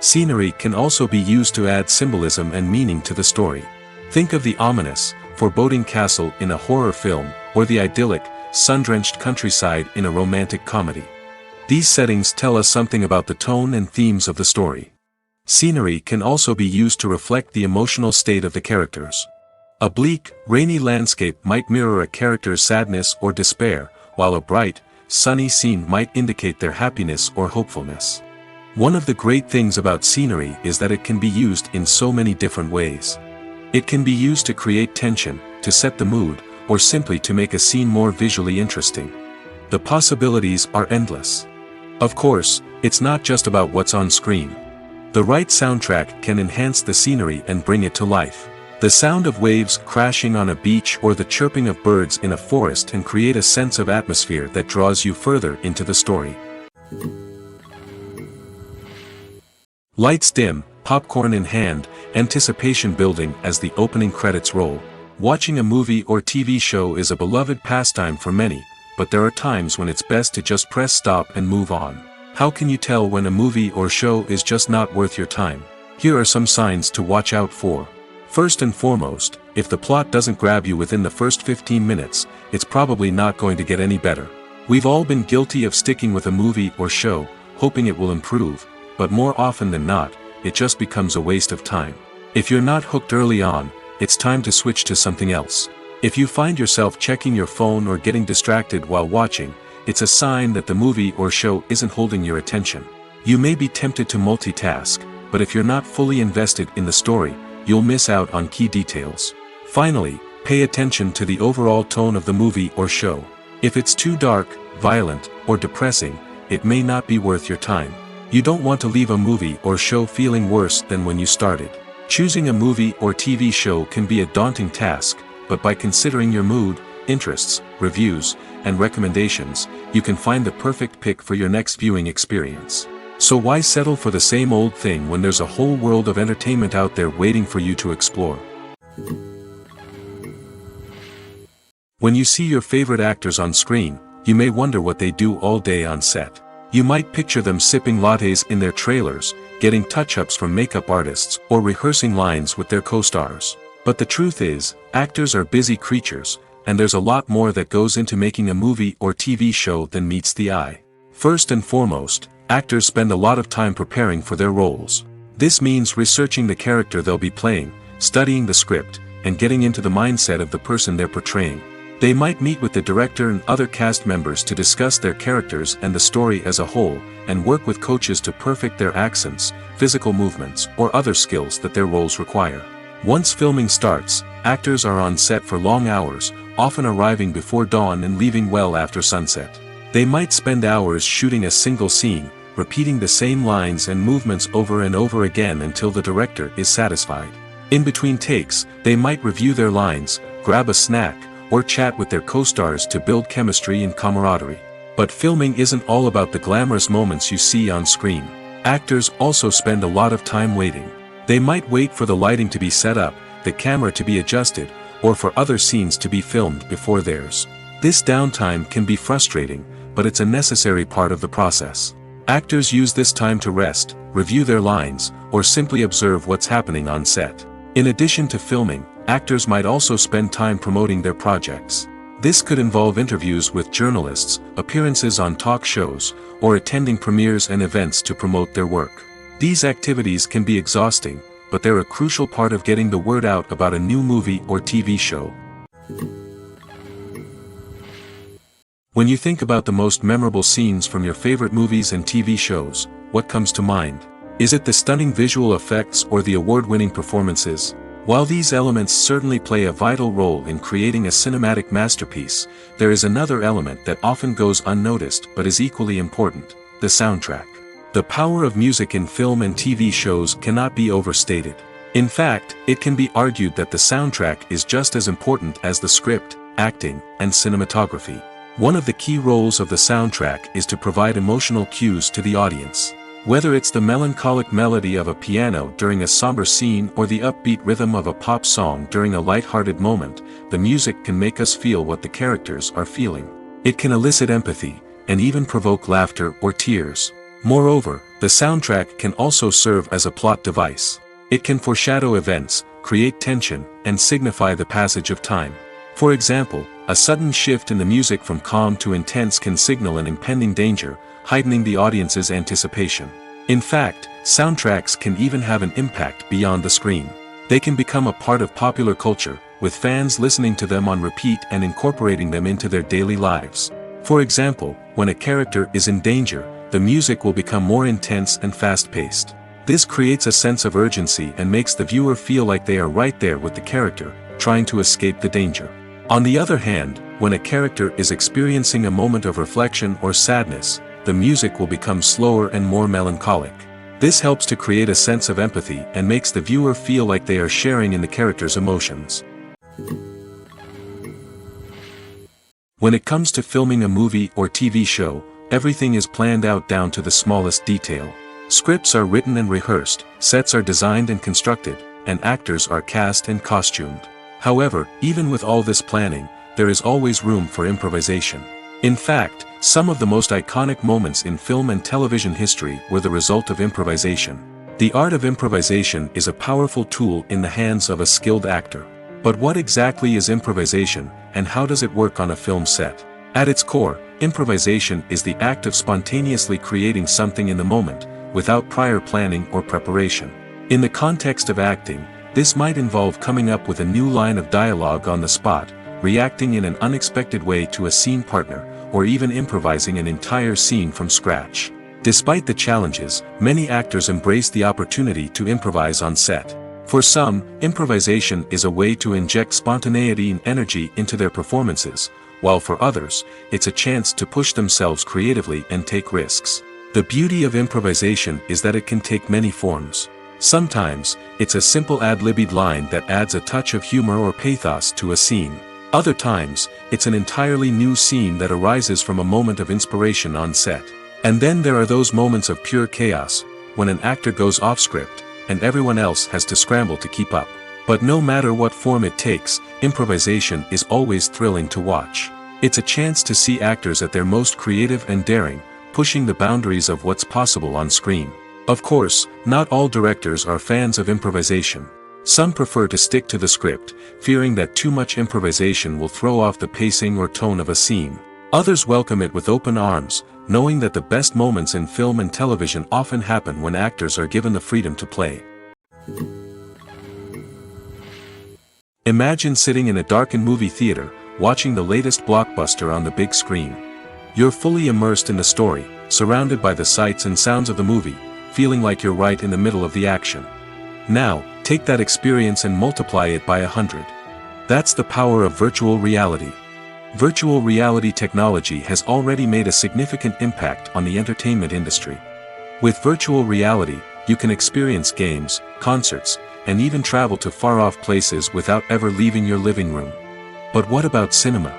Scenery can also be used to add symbolism and meaning to the story. Think of the ominous, foreboding castle in a horror film, or the idyllic, sun-drenched countryside in a romantic comedy. These settings tell us something about the tone and themes of the story. Scenery can also be used to reflect the emotional state of the characters. A bleak, rainy landscape might mirror a character's sadness or despair, while a bright, sunny scene might indicate their happiness or hopefulness. One of the great things about scenery is that it can be used in so many different ways. It can be used to create tension, to set the mood, or simply to make a scene more visually interesting. The possibilities are endless. Of course, it's not just about what's on screen. The right soundtrack can enhance the scenery and bring it to life. The sound of waves crashing on a beach or the chirping of birds in a forest can create a sense of atmosphere that draws you further into the story. Lights dim, popcorn in hand, anticipation building as the opening credits roll. Watching a movie or TV show is a beloved pastime for many, but there are times when it's best to just press stop and move on. How can you tell when a movie or show is just not worth your time? Here are some signs to watch out for. First and foremost, if the plot doesn't grab you within the first 15 minutes, it's probably not going to get any better. We've all been guilty of sticking with a movie or show, hoping it will improve, but more often than not, it just becomes a waste of time. If you're not hooked early on, it's time to switch to something else. If you find yourself checking your phone or getting distracted while watching, it's a sign that the movie or show isn't holding your attention. You may be tempted to multitask, but if you're not fully invested in the story, you'll miss out on key details. Finally, pay attention to the overall tone of the movie or show. If it's too dark, violent, or depressing, it may not be worth your time. You don't want to leave a movie or show feeling worse than when you started. Choosing a movie or TV show can be a daunting task, but by considering your mood, interests, reviews, and recommendations, you can find the perfect pick for your next viewing experience. So why settle for the same old thing when there's a whole world of entertainment out there waiting for you to explore? When you see your favorite actors on screen, you may wonder what they do all day on set. You might picture them sipping lattes in their trailers, getting touch-ups from makeup artists, or rehearsing lines with their co-stars. But the truth is, actors are busy creatures, and there's a lot more that goes into making a movie or TV show than meets the eye. First and foremost, actors spend a lot of time preparing for their roles. This means researching the character they'll be playing, studying the script, and getting into the mindset of the person they're portraying. They might meet with the director and other cast members to discuss their characters and the story as a whole, and work with coaches to perfect their accents, physical movements, or other skills that their roles require. Once filming starts, actors are on set for long hours, often arriving before dawn and leaving well after sunset. They might spend hours shooting a single scene, repeating the same lines and movements over and over again until the director is satisfied. In between takes, they might review their lines, grab a snack, or chat with their co-stars to build chemistry and camaraderie. But filming isn't all about the glamorous moments you see on screen. Actors also spend a lot of time waiting. They might wait for the lighting to be set up, the camera to be adjusted, or for other scenes to be filmed before theirs. This downtime can be frustrating, but it's a necessary part of the process. Actors use this time to rest, review their lines, or simply observe what's happening on set. In addition to filming, actors might also spend time promoting their projects. This could involve interviews with journalists, appearances on talk shows, or attending premieres and events to promote their work. These activities can be exhausting, but they're a crucial part of getting the word out about a new movie or TV show. When you think about the most memorable scenes from your favorite movies and TV shows, what comes to mind? Is it the stunning visual effects or the award-winning performances? While these elements certainly play a vital role in creating a cinematic masterpiece, there is another element that often goes unnoticed but is equally important: the soundtrack. The power of music in film and TV shows cannot be overstated. In fact, it can be argued that the soundtrack is just as important as the script, acting, and cinematography. One of the key roles of the soundtrack is to provide emotional cues to the audience. Whether it's the melancholic melody of a piano during a somber scene or the upbeat rhythm of a pop song during a light-hearted moment, the music can make us feel what the characters are feeling. It can elicit empathy, and even provoke laughter or tears. Moreover, the soundtrack can also serve as a plot device. It can foreshadow events, create tension, and signify the passage of time. For example, a sudden shift in the music from calm to intense can signal an impending danger, heightening the audience's anticipation. In fact, soundtracks can even have an impact beyond the screen. They can become a part of popular culture, with fans listening to them on repeat and incorporating them into their daily lives. For example, when a character is in danger, the music will become more intense and fast-paced. This creates a sense of urgency and makes the viewer feel like they are right there with the character, trying to escape the danger. On the other hand, when a character is experiencing a moment of reflection or sadness, the music will become slower and more melancholic. This helps to create a sense of empathy and makes the viewer feel like they are sharing in the character's emotions. When it comes to filming a movie or TV show, everything is planned out down to the smallest detail. Scripts are written and rehearsed, sets are designed and constructed, and actors are cast and costumed. However, even with all this planning, there is always room for improvisation. In fact, some of the most iconic moments in film and television history were the result of improvisation. The art of improvisation is a powerful tool in the hands of a skilled actor. But what exactly is improvisation, and how does it work on a film set? At its core, improvisation is the act of spontaneously creating something in the moment, without prior planning or preparation. In the context of acting, this might involve coming up with a new line of dialogue on the spot, reacting in an unexpected way to a scene partner, or even improvising an entire scene from scratch. Despite the challenges, many actors embrace the opportunity to improvise on set. For some, improvisation is a way to inject spontaneity and energy into their performances, while for others, it's a chance to push themselves creatively and take risks. The beauty of improvisation is that it can take many forms. Sometimes, it's a simple ad-libbed line that adds a touch of humor or pathos to a scene. Other times, it's an entirely new scene that arises from a moment of inspiration on set. And then there are those moments of pure chaos, when an actor goes off script, and everyone else has to scramble to keep up. But no matter what form it takes, improvisation is always thrilling to watch. It's a chance to see actors at their most creative and daring, pushing the boundaries of what's possible on screen. Of course, not all directors are fans of improvisation. Some prefer to stick to the script, fearing that too much improvisation will throw off the pacing or tone of a scene. Others welcome it with open arms, knowing that the best moments in film and television often happen when actors are given the freedom to play. Imagine sitting in a darkened movie theater, watching the latest blockbuster on the big screen. You're fully immersed in the story, surrounded by the sights and sounds of the movie, feeling like you're right in the middle of the action. Now, take that experience and multiply it by 100. That's the power of virtual reality. Virtual reality technology has already made a significant impact on the entertainment industry. With virtual reality, you can experience games, concerts, and even travel to far-off places without ever leaving your living room. But what about cinema?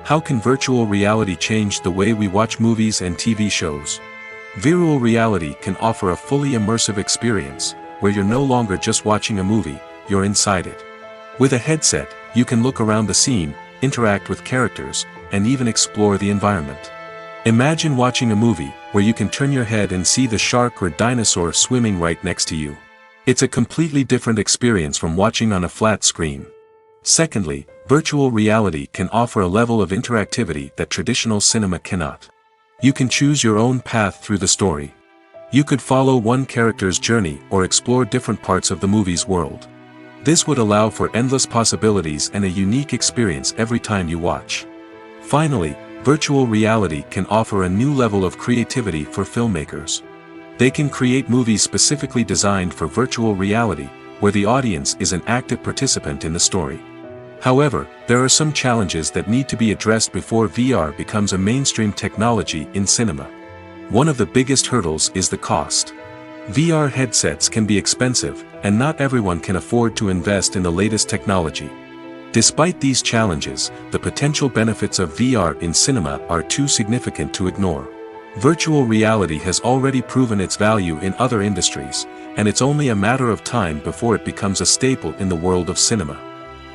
How can virtual reality change the way we watch movies and TV shows? Virtual reality can offer a fully immersive experience, where you're no longer just watching a movie, you're inside it. With a headset, you can look around the scene, interact with characters, and even explore the environment. Imagine watching a movie where you can turn your head and see the shark or dinosaur swimming right next to you. It's a completely different experience from watching on a flat screen. Secondly, virtual reality can offer a level of interactivity that traditional cinema cannot. You can choose your own path through the story. You could follow one character's journey or explore different parts of the movie's world. This would allow for endless possibilities and a unique experience every time you watch. Finally, virtual reality can offer a new level of creativity for filmmakers. They can create movies specifically designed for virtual reality, where the audience is an active participant in the story. However, there are some challenges that need to be addressed before VR becomes a mainstream technology in cinema. One of the biggest hurdles is the cost. VR headsets can be expensive, and not everyone can afford to invest in the latest technology. Despite these challenges, the potential benefits of VR in cinema are too significant to ignore. Virtual reality has already proven its value in other industries, and it's only a matter of time before it becomes a staple in the world of cinema.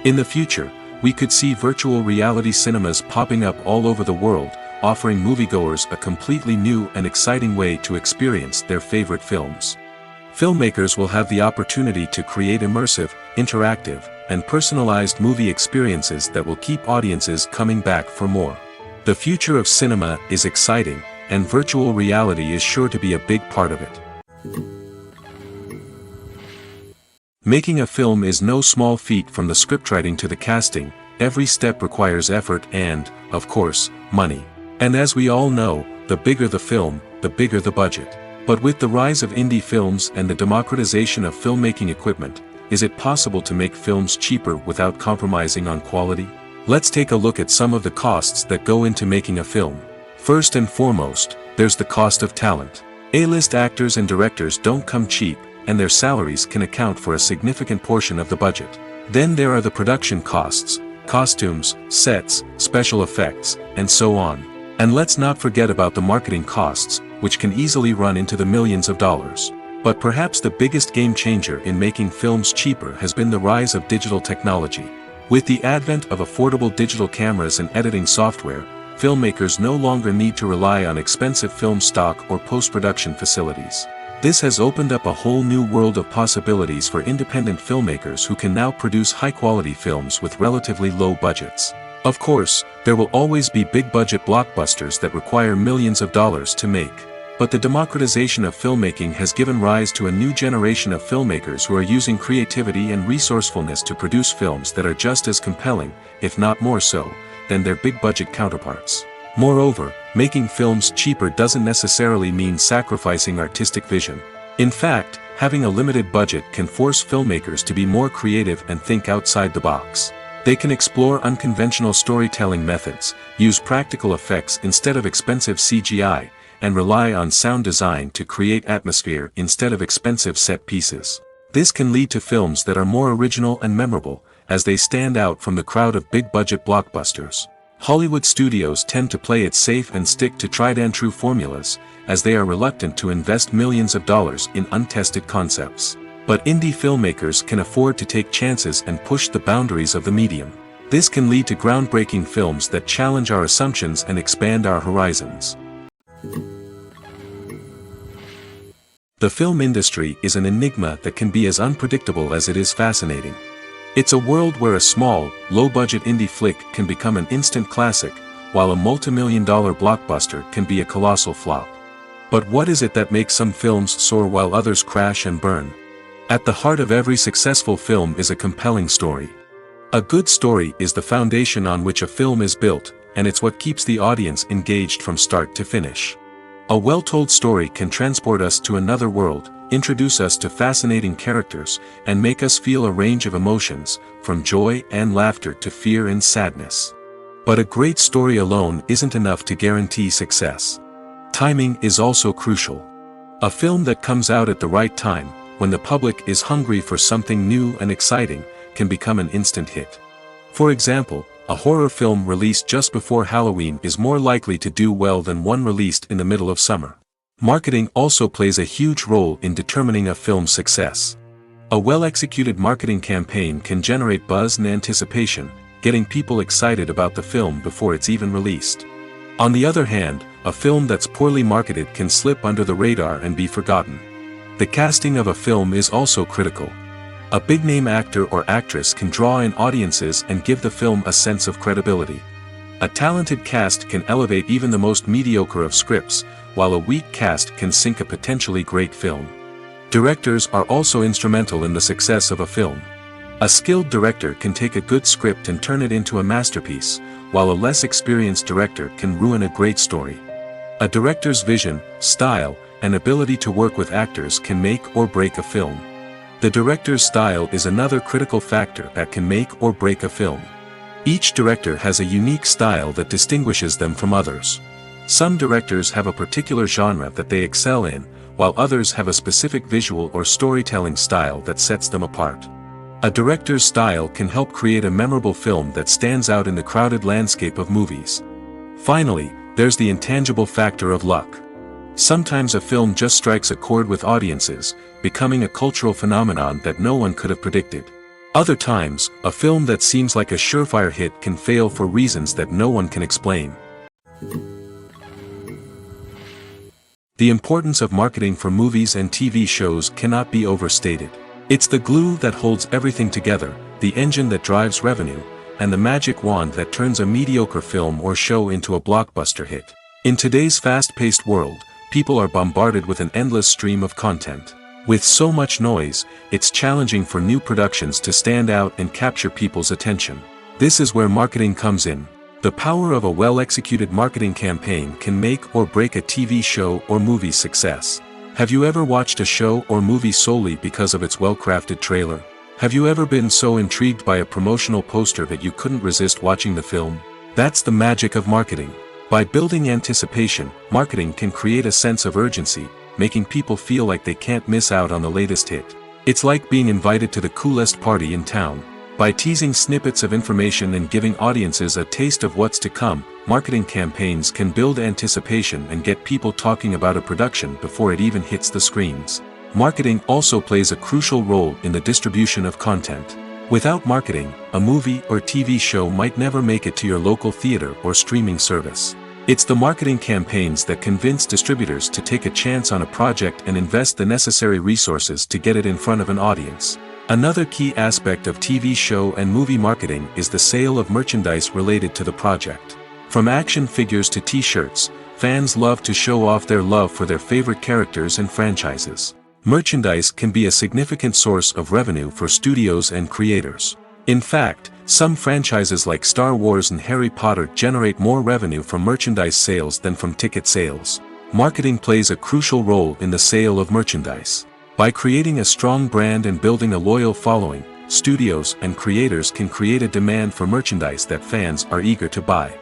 In the future, we could see virtual reality cinemas popping up all over the world, offering moviegoers a completely new and exciting way to experience their favorite films. Filmmakers will have the opportunity to create immersive, interactive, and personalized movie experiences that will keep audiences coming back for more. The future of cinema is exciting, and virtual reality is sure to be a big part of it. Making a film is no small feat. From the scriptwriting to the casting, every step requires effort and, of course, money. And as we all know, the bigger the film, the bigger the budget. But with the rise of indie films and the democratization of filmmaking equipment, is it possible to make films cheaper without compromising on quality? Let's take a look at some of the costs that go into making a film. First and foremost, there's the cost of talent. A-list actors and directors don't come cheap, and their salaries can account for a significant portion of the budget. Then there are the production costs, costumes, sets, special effects, and so on. And let's not forget about the marketing costs, which can easily run into the millions of dollars. But perhaps the biggest game changer in making films cheaper has been the rise of digital technology. With the advent of affordable digital cameras and editing software, filmmakers no longer need to rely on expensive film stock or post-production facilities. This has opened up a whole new world of possibilities for independent filmmakers who can now produce high-quality films with relatively low budgets. Of course, there will always be big-budget blockbusters that require millions of dollars to make. But the democratization of filmmaking has given rise to a new generation of filmmakers who are using creativity and resourcefulness to produce films that are just as compelling, if not more so, than their big-budget counterparts. Moreover, making films cheaper doesn't necessarily mean sacrificing artistic vision. In fact, having a limited budget can force filmmakers to be more creative and think outside the box. They can explore unconventional storytelling methods, use practical effects instead of expensive CGI, and rely on sound design to create atmosphere instead of expensive set pieces. This can lead to films that are more original and memorable, as they stand out from the crowd of big-budget blockbusters. Hollywood studios tend to play it safe and stick to tried-and-true formulas, as they are reluctant to invest millions of dollars in untested concepts. But indie filmmakers can afford to take chances and push the boundaries of the medium. This can lead to groundbreaking films that challenge our assumptions and expand our horizons. The film industry is an enigma that can be as unpredictable as it is fascinating. It's a world where a small, low-budget indie flick can become an instant classic, while a multi-million-dollar blockbuster can be a colossal flop. But what is it that makes some films soar while others crash and burn? At the heart of every successful film is a compelling story. A good story is the foundation on which a film is built, and it's what keeps the audience engaged from start to finish. A well-told story can transport us to another world, introduce us to fascinating characters, and make us feel a range of emotions, from joy and laughter to fear and sadness. But a great story alone isn't enough to guarantee success. Timing is also crucial. A film that comes out at the right time, when the public is hungry for something new and exciting, can become an instant hit. For example, a horror film released just before Halloween is more likely to do well than one released in the middle of summer. Marketing also plays a huge role in determining a film's success. A well-executed marketing campaign can generate buzz and anticipation, getting people excited about the film before it's even released. On the other hand, a film that's poorly marketed can slip under the radar and be forgotten. The casting of a film is also critical. A big-name actor or actress can draw in audiences and give the film a sense of credibility. A talented cast can elevate even the most mediocre of scripts, while a weak cast can sink a potentially great film. Directors are also instrumental in the success of a film. A skilled director can take a good script and turn it into a masterpiece, while a less experienced director can ruin a great story. A director's vision, style, and ability to work with actors can make or break a film. The director's style is another critical factor that can make or break a film. Each director has a unique style that distinguishes them from others. Some directors have a particular genre that they excel in, while others have a specific visual or storytelling style that sets them apart. A director's style can help create a memorable film that stands out in the crowded landscape of movies. Finally, there's the intangible factor of luck. Sometimes a film just strikes a chord with audiences, becoming a cultural phenomenon that no one could have predicted. Other times, a film that seems like a surefire hit can fail for reasons that no one can explain. The importance of marketing for movies and TV shows cannot be overstated. It's the glue that holds everything together, the engine that drives revenue, and the magic wand that turns a mediocre film or show into a blockbuster hit. In today's fast-paced world, people are bombarded with an endless stream of content. With so much noise, it's challenging for new productions to stand out and capture people's attention. This is where marketing comes in. The power of a well-executed marketing campaign can make or break a TV show or movie's success. Have you ever watched a show or movie solely because of its well-crafted trailer? Have you ever been so intrigued by a promotional poster that you couldn't resist watching the film? That's the magic of marketing. By building anticipation, marketing can create a sense of urgency, making people feel like they can't miss out on the latest hit. It's like being invited to the coolest party in town. By teasing snippets of information and giving audiences a taste of what's to come, marketing campaigns can build anticipation and get people talking about a production before it even hits the screens. Marketing also plays a crucial role in the distribution of content. Without marketing, a movie or TV show might never make it to your local theater or streaming service. It's the marketing campaigns that convince distributors to take a chance on a project and invest the necessary resources to get it in front of an audience. Another key aspect of TV show and movie marketing is the sale of merchandise related to the project. From action figures to t-shirts, fans love to show off their love for their favorite characters and franchises. Merchandise can be a significant source of revenue for studios and creators. In fact, some franchises like Star Wars and Harry Potter generate more revenue from merchandise sales than from ticket sales. Marketing plays a crucial role in the sale of merchandise. By creating a strong brand and building a loyal following, studios and creators can create a demand for merchandise that fans are eager to buy.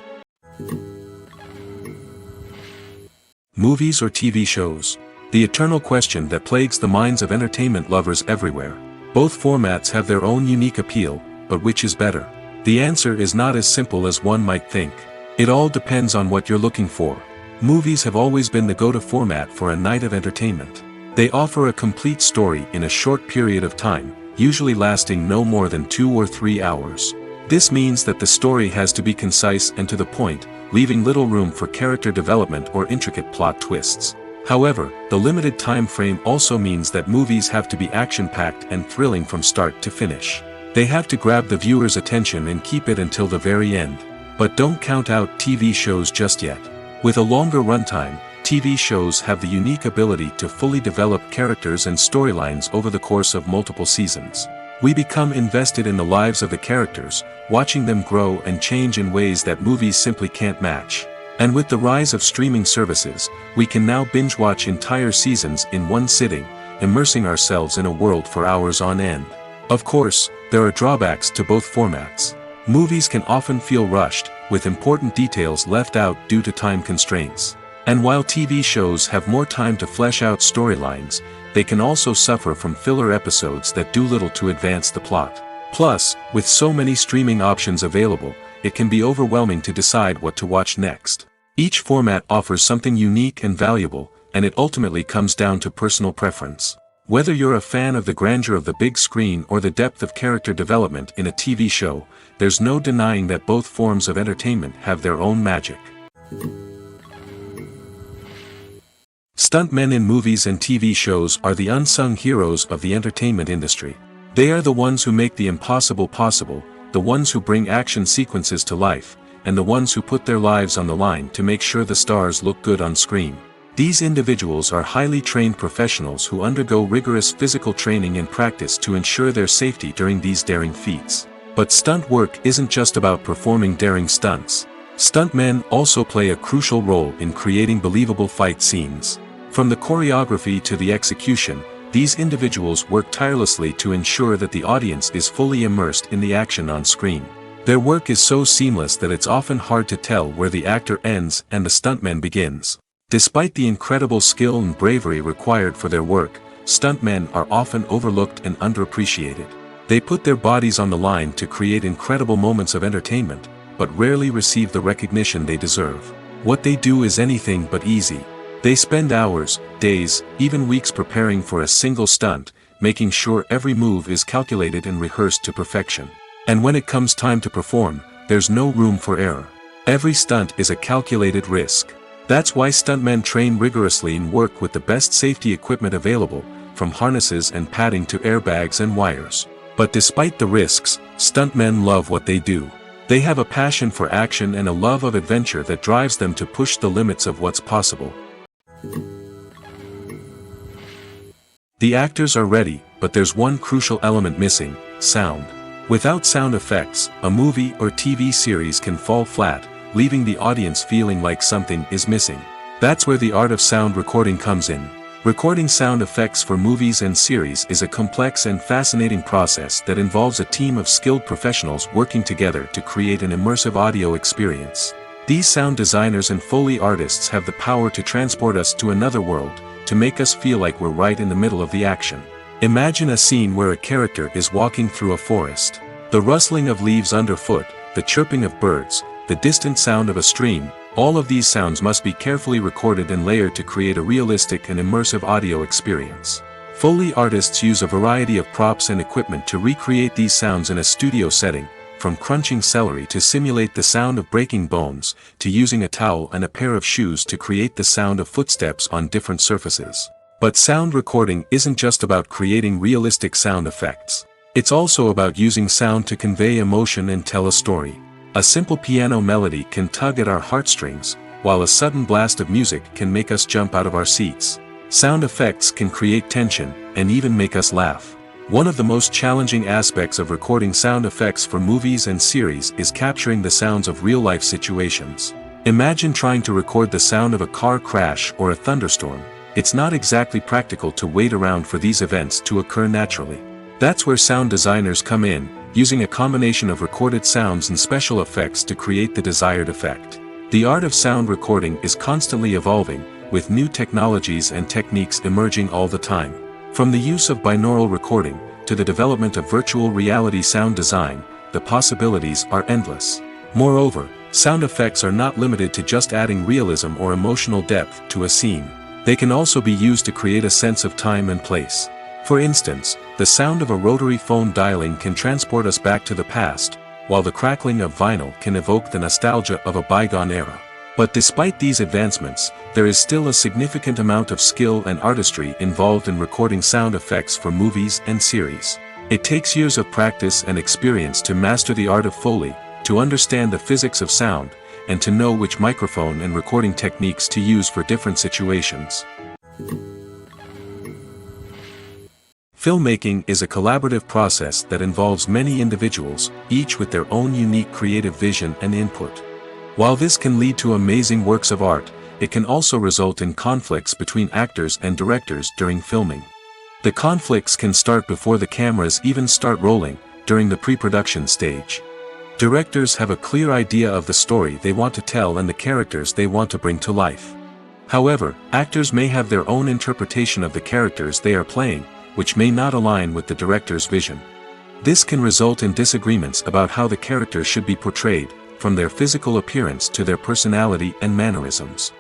Movies or TV shows? The eternal question that plagues the minds of entertainment lovers everywhere. Both formats have their own unique appeal, but which is better? The answer is not as simple as one might think. It all depends on what you're looking for. Movies have always been the go-to format for a night of entertainment. They offer a complete story in a short period of time, usually lasting no more than 2 or 3 hours. This means that the story has to be concise and to the point, leaving little room for character development or intricate plot twists. However, the limited time frame also means that movies have to be action-packed and thrilling from start to finish. They have to grab the viewer's attention and keep it until the very end. But don't count out TV shows just yet. With a longer runtime, TV shows have the unique ability to fully develop characters and storylines over the course of multiple seasons. We become invested in the lives of the characters, watching them grow and change in ways that movies simply can't match. And with the rise of streaming services, we can now binge-watch entire seasons in one sitting, immersing ourselves in a world for hours on end. Of course, there are drawbacks to both formats. Movies can often feel rushed, with important details left out due to time constraints. And while TV shows have more time to flesh out storylines, they can also suffer from filler episodes that do little to advance the plot. Plus, with so many streaming options available, it can be overwhelming to decide what to watch next. Each format offers something unique and valuable, and it ultimately comes down to personal preference. Whether you're a fan of the grandeur of the big screen or the depth of character development in a TV show, there's no denying that both forms of entertainment have their own magic. Stuntmen in movies and TV shows are the unsung heroes of the entertainment industry. They are the ones who make the impossible possible, the ones who bring action sequences to life, and the ones who put their lives on the line to make sure the stars look good on screen. These individuals are highly trained professionals who undergo rigorous physical training and practice to ensure their safety during these daring feats. But stunt work isn't just about performing daring stunts. Stuntmen also play a crucial role in creating believable fight scenes. From the choreography to the execution, these individuals work tirelessly to ensure that the audience is fully immersed in the action on screen. Their work is so seamless that it's often hard to tell where the actor ends and the stuntman begins. Despite the incredible skill and bravery required for their work, stuntmen are often overlooked and underappreciated. They put their bodies on the line to create incredible moments of entertainment, but rarely receive the recognition they deserve. What they do is anything but easy. They spend hours, days, even weeks preparing for a single stunt, making sure every move is calculated and rehearsed to perfection. And when it comes time to perform, there's no room for error. Every stunt is a calculated risk. That's why stuntmen train rigorously and work with the best safety equipment available, from harnesses and padding to airbags and wires. But despite the risks, stuntmen love what they do. They have a passion for action and a love of adventure that drives them to push the limits of what's possible. The actors are ready, but there's one crucial element missing: sound. Without sound effects, a movie or TV series can fall flat, leaving the audience feeling like something is missing. That's where the art of sound recording comes in. Recording sound effects for movies and series is a complex and fascinating process that involves a team of skilled professionals working together to create an immersive audio experience. These sound designers and Foley artists have the power to transport us to another world, to make us feel like we're right in the middle of the action. Imagine a scene where a character is walking through a forest. The rustling of leaves underfoot, the chirping of birds, the distant sound of a stream, all of these sounds must be carefully recorded and layered to create a realistic and immersive audio experience. Foley artists use a variety of props and equipment to recreate these sounds in a studio setting, from crunching celery to simulate the sound of breaking bones, to using a towel and a pair of shoes to create the sound of footsteps on different surfaces. But sound recording isn't just about creating realistic sound effects. It's also about using sound to convey emotion and tell a story. A simple piano melody can tug at our heartstrings, while a sudden blast of music can make us jump out of our seats. Sound effects can create tension, and even make us laugh. One of the most challenging aspects of recording sound effects for movies and series is capturing the sounds of real-life situations. Imagine trying to record the sound of a car crash or a thunderstorm. It's not exactly practical to wait around for these events to occur naturally. That's where sound designers come in, using a combination of recorded sounds and special effects to create the desired effect. The art of sound recording is constantly evolving, with new technologies and techniques emerging all the time. From the use of binaural recording, to the development of virtual reality sound design, the possibilities are endless. Moreover, sound effects are not limited to just adding realism or emotional depth to a scene. They can also be used to create a sense of time and place. For instance, the sound of a rotary phone dialing can transport us back to the past, while the crackling of vinyl can evoke the nostalgia of a bygone era. But despite these advancements, there is still a significant amount of skill and artistry involved in recording sound effects for movies and series. It takes years of practice and experience to master the art of Foley, to understand the physics of sound, and to know which microphone and recording techniques to use for different situations. Filmmaking is a collaborative process that involves many individuals, each with their own unique creative vision and input. While this can lead to amazing works of art, it can also result in conflicts between actors and directors during filming. The conflicts can start before the cameras even start rolling, during the pre-production stage. Directors have a clear idea of the story they want to tell and the characters they want to bring to life. However, actors may have their own interpretation of the characters they are playing, which may not align with the director's vision. This can result in disagreements about how the characters should be portrayed, from their physical appearance to their personality and mannerisms.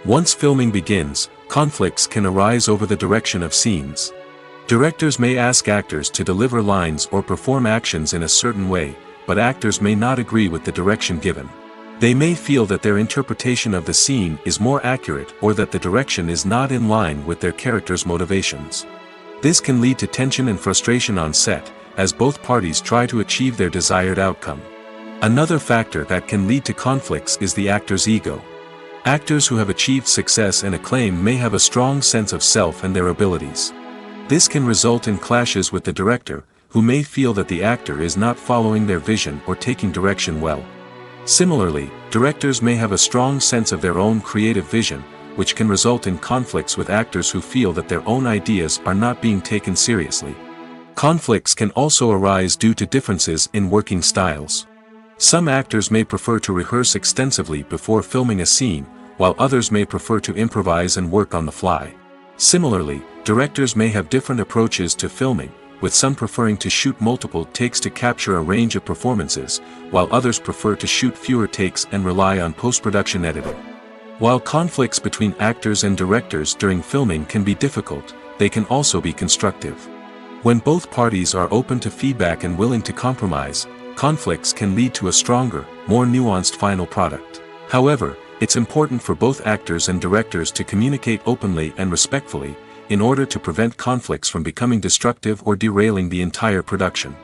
Once filming begins, conflicts can arise over the direction of scenes. Directors may ask actors to deliver lines or perform actions in a certain way, but actors may not agree with the direction given. They may feel that their interpretation of the scene is more accurate or that the direction is not in line with their character's motivations. This can lead to tension and frustration on set, as both parties try to achieve their desired outcome. Another factor that can lead to conflicts is the actor's ego. Actors who have achieved success and acclaim may have a strong sense of self and their abilities. This can result in clashes with the director, who may feel that the actor is not following their vision or taking direction well. Similarly, directors may have a strong sense of their own creative vision, which can result in conflicts with actors who feel that their own ideas are not being taken seriously. Conflicts can also arise due to differences in working styles. Some actors may prefer to rehearse extensively before filming a scene, while others may prefer to improvise and work on the fly. Similarly, directors may have different approaches to filming, with some preferring to shoot multiple takes to capture a range of performances, while others prefer to shoot fewer takes and rely on post-production editing. While conflicts between actors and directors during filming can be difficult, they can also be constructive. When both parties are open to feedback and willing to compromise, conflicts can lead to a stronger, more nuanced final product. However, it's important for both actors and directors to communicate openly and respectfully, in order to prevent conflicts from becoming destructive or derailing the entire production.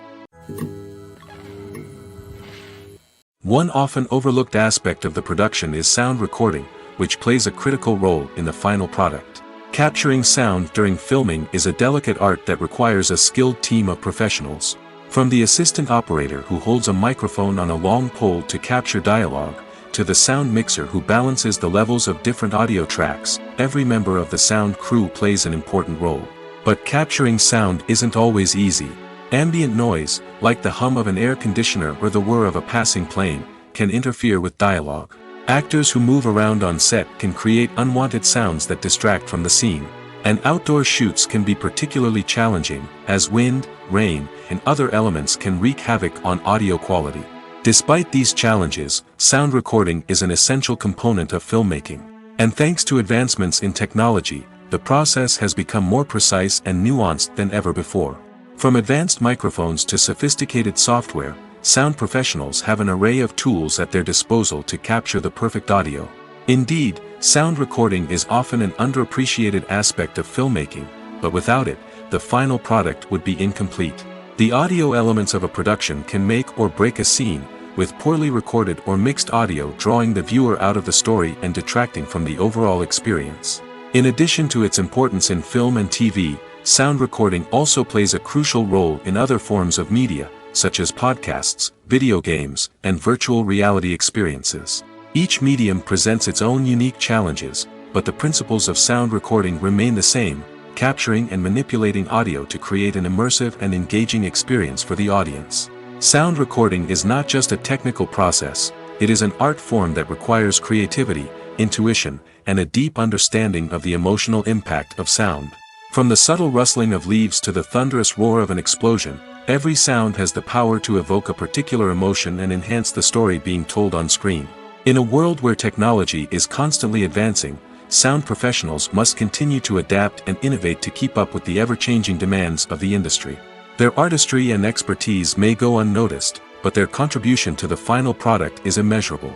One often overlooked aspect of the production is sound recording, which plays a critical role in the final product. Capturing sound during filming is a delicate art that requires a skilled team of professionals. From the assistant operator who holds a microphone on a long pole to capture dialogue, to the sound mixer who balances the levels of different audio tracks, every member of the sound crew plays an important role. But capturing sound isn't always easy. Ambient noise, like the hum of an air conditioner or the whir of a passing plane, can interfere with dialogue. Actors who move around on set can create unwanted sounds that distract from the scene. And outdoor shoots can be particularly challenging, as wind, rain, and other elements can wreak havoc on audio quality. Despite these challenges, sound recording is an essential component of filmmaking. And thanks to advancements in technology, the process has become more precise and nuanced than ever before. From advanced microphones to sophisticated software, sound professionals have an array of tools at their disposal to capture the perfect audio. Indeed, sound recording is often an underappreciated aspect of filmmaking, but without it, the final product would be incomplete. The audio elements of a production can make or break a scene, with poorly recorded or mixed audio drawing the viewer out of the story and detracting from the overall experience. In addition to its importance in film and TV, sound recording also plays a crucial role in other forms of media, such as podcasts, video games, and virtual reality experiences. Each medium presents its own unique challenges, but the principles of sound recording remain the same, capturing and manipulating audio to create an immersive and engaging experience for the audience. Sound recording is not just a technical process, it is an art form that requires creativity, intuition, and a deep understanding of the emotional impact of sound. From the subtle rustling of leaves to the thunderous roar of an explosion, every sound has the power to evoke a particular emotion and enhance the story being told on screen. In a world where technology is constantly advancing, sound professionals must continue to adapt and innovate to keep up with the ever-changing demands of the industry. Their artistry and expertise may go unnoticed, but their contribution to the final product is immeasurable.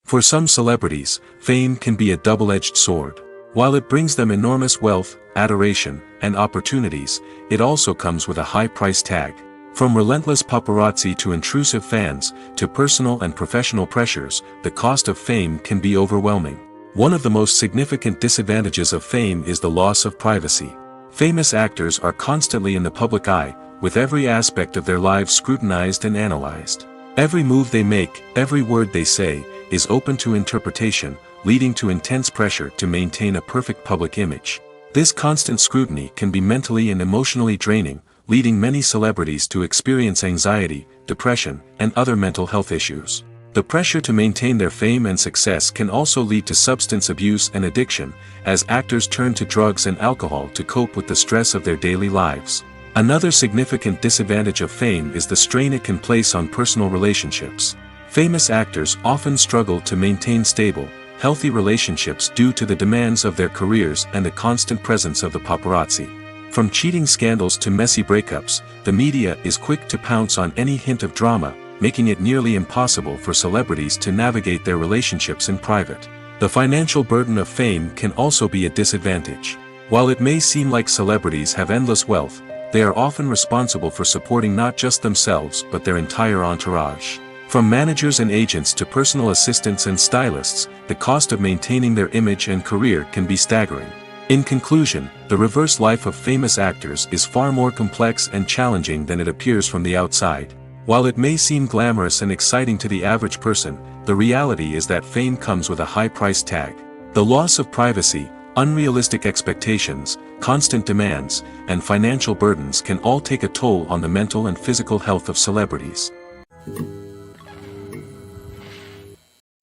For some celebrities, fame can be a double-edged sword. While it brings them enormous wealth, adoration, and opportunities, it also comes with a high price tag. From relentless paparazzi to intrusive fans, to personal and professional pressures, the cost of fame can be overwhelming. One of the most significant disadvantages of fame is the loss of privacy. Famous actors are constantly in the public eye, with every aspect of their lives scrutinized and analyzed. Every move they make, every word they say, is open to interpretation, leading to intense pressure to maintain a perfect public image. This constant scrutiny can be mentally and emotionally draining, leading many celebrities to experience anxiety, depression, and other mental health issues. The pressure to maintain their fame and success can also lead to substance abuse and addiction, as actors turn to drugs and alcohol to cope with the stress of their daily lives. Another significant disadvantage of fame is the strain it can place on personal relationships. Famous actors often struggle to maintain stable, healthy relationships due to the demands of their careers and the constant presence of the paparazzi. From cheating scandals to messy breakups, the media is quick to pounce on any hint of drama, making it nearly impossible for celebrities to navigate their relationships in private. The financial burden of fame can also be a disadvantage. While it may seem like celebrities have endless wealth, they are often responsible for supporting not just themselves but their entire entourage. From managers and agents to personal assistants and stylists, the cost of maintaining their image and career can be staggering. In conclusion, the reverse life of famous actors is far more complex and challenging than it appears from the outside. While it may seem glamorous and exciting to the average person, the reality is that fame comes with a high price tag. The loss of privacy, unrealistic expectations, constant demands, and financial burdens can all take a toll on the mental and physical health of celebrities.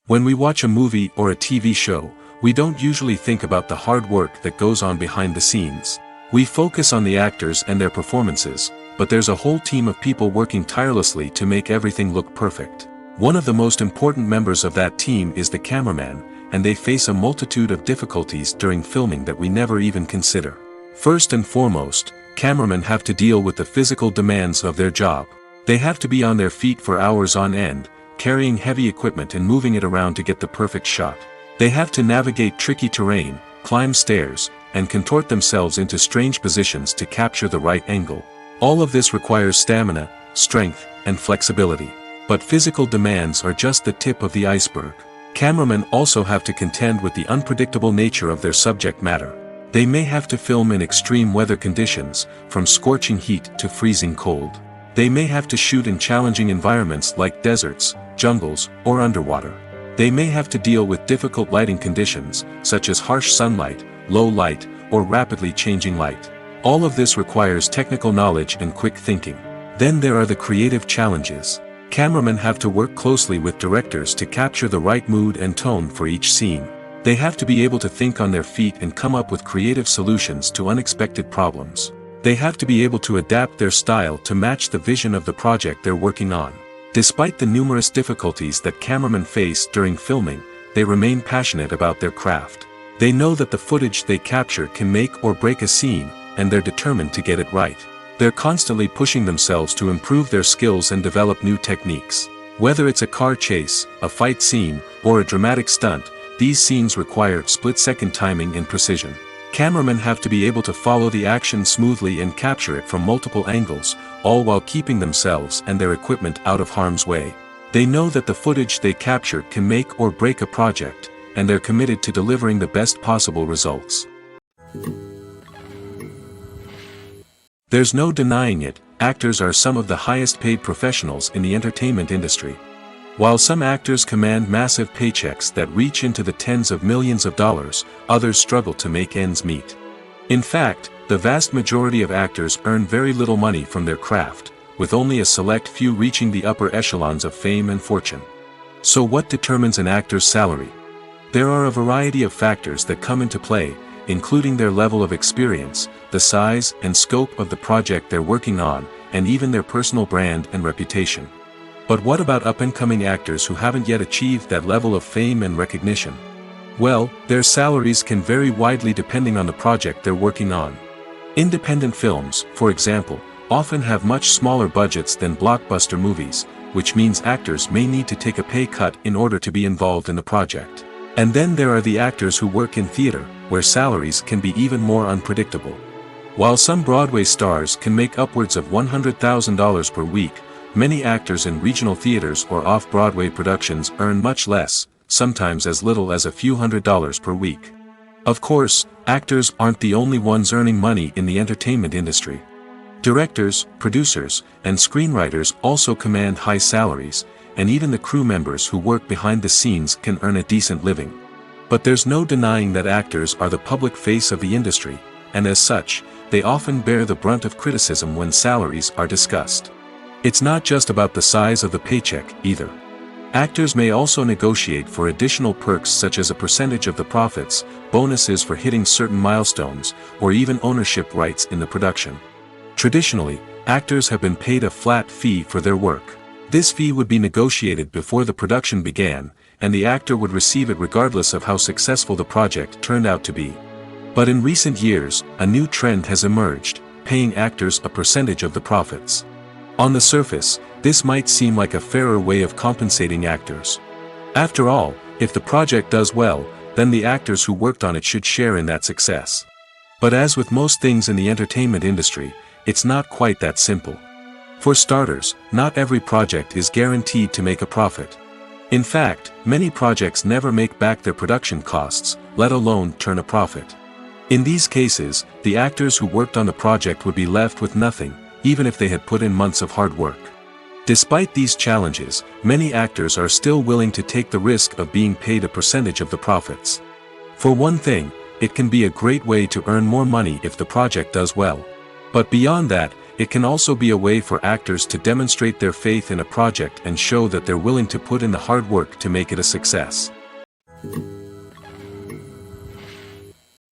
When we watch a movie or a TV show, we don't usually think about the hard work that goes on behind the scenes. We focus on the actors and their performances, but there's a whole team of people working tirelessly to make everything look perfect. One of the most important members of that team is the cameraman, and they face a multitude of difficulties during filming that we never even consider. First and foremost, cameramen have to deal with the physical demands of their job. They have to be on their feet for hours on end, carrying heavy equipment and moving it around to get the perfect shot. They have to navigate tricky terrain, climb stairs, and contort themselves into strange positions to capture the right angle. All of this requires stamina, strength, and flexibility. But physical demands are just the tip of the iceberg. Cameramen also have to contend with the unpredictable nature of their subject matter. They may have to film in extreme weather conditions, from scorching heat to freezing cold. They may have to shoot in challenging environments like deserts, jungles, or underwater. They may have to deal with difficult lighting conditions, such as harsh sunlight, low light, or rapidly changing light. All of this requires technical knowledge and quick thinking. Then there are the creative challenges. Cameramen have to work closely with directors to capture the right mood and tone for each scene. They have to be able to think on their feet and come up with creative solutions to unexpected problems. They have to be able to adapt their style to match the vision of the project they're working on. Despite the numerous difficulties that cameramen face during filming, they remain passionate about their craft. They know that the footage they capture can make or break a scene, and they're determined to get it right. They're constantly pushing themselves to improve their skills and develop new techniques. Whether it's a car chase, a fight scene, or a dramatic stunt, these scenes require split-second timing and precision. Cameramen have to be able to follow the action smoothly and capture it from multiple angles, all while keeping themselves and their equipment out of harm's way. They know that the footage they capture can make or break a project, and they're committed to delivering the best possible results. There's no denying it, actors are some of the highest paid professionals in the entertainment industry. While some actors command massive paychecks that reach into the tens of millions of dollars, others struggle to make ends meet. In fact, the vast majority of actors earn very little money from their craft, with only a select few reaching the upper echelons of fame and fortune. So what determines an actor's salary? There are a variety of factors that come into play, including their level of experience, the size and scope of the project they're working on, and even their personal brand and reputation. But what about up-and-coming actors who haven't yet achieved that level of fame and recognition? Well, their salaries can vary widely depending on the project they're working on. Independent films, for example, often have much smaller budgets than blockbuster movies, which means actors may need to take a pay cut in order to be involved in the project. And then there are the actors who work in theater, where salaries can be even more unpredictable. While some Broadway stars can make upwards of $100,000 per week, many actors in regional theaters or off-Broadway productions earn much less, sometimes as little as a few $100s per week. Of course, actors aren't the only ones earning money in the entertainment industry. Directors, producers, and screenwriters also command high salaries, and even the crew members who work behind the scenes can earn a decent living. But there's no denying that actors are the public face of the industry, and as such, they often bear the brunt of criticism when salaries are discussed. It's not just about the size of the paycheck, either. Actors may also negotiate for additional perks such as a percentage of the profits, bonuses for hitting certain milestones, or even ownership rights in the production. Traditionally, actors have been paid a flat fee for their work. This fee would be negotiated before the production began, and the actor would receive it regardless of how successful the project turned out to be. But in recent years, a new trend has emerged, paying actors a percentage of the profits. On the surface, this might seem like a fairer way of compensating actors. After all, if the project does well, then the actors who worked on it should share in that success. But as with most things in the entertainment industry, it's not quite that simple. For starters, not every project is guaranteed to make a profit. In fact, many projects never make back their production costs, let alone turn a profit. In these cases, the actors who worked on the project would be left with nothing, even if they had put in months of hard work. Despite these challenges, many actors are still willing to take the risk of being paid a percentage of the profits. For one thing, it can be a great way to earn more money if the project does well. But beyond that, it can also be a way for actors to demonstrate their faith in a project and show that they're willing to put in the hard work to make it a success.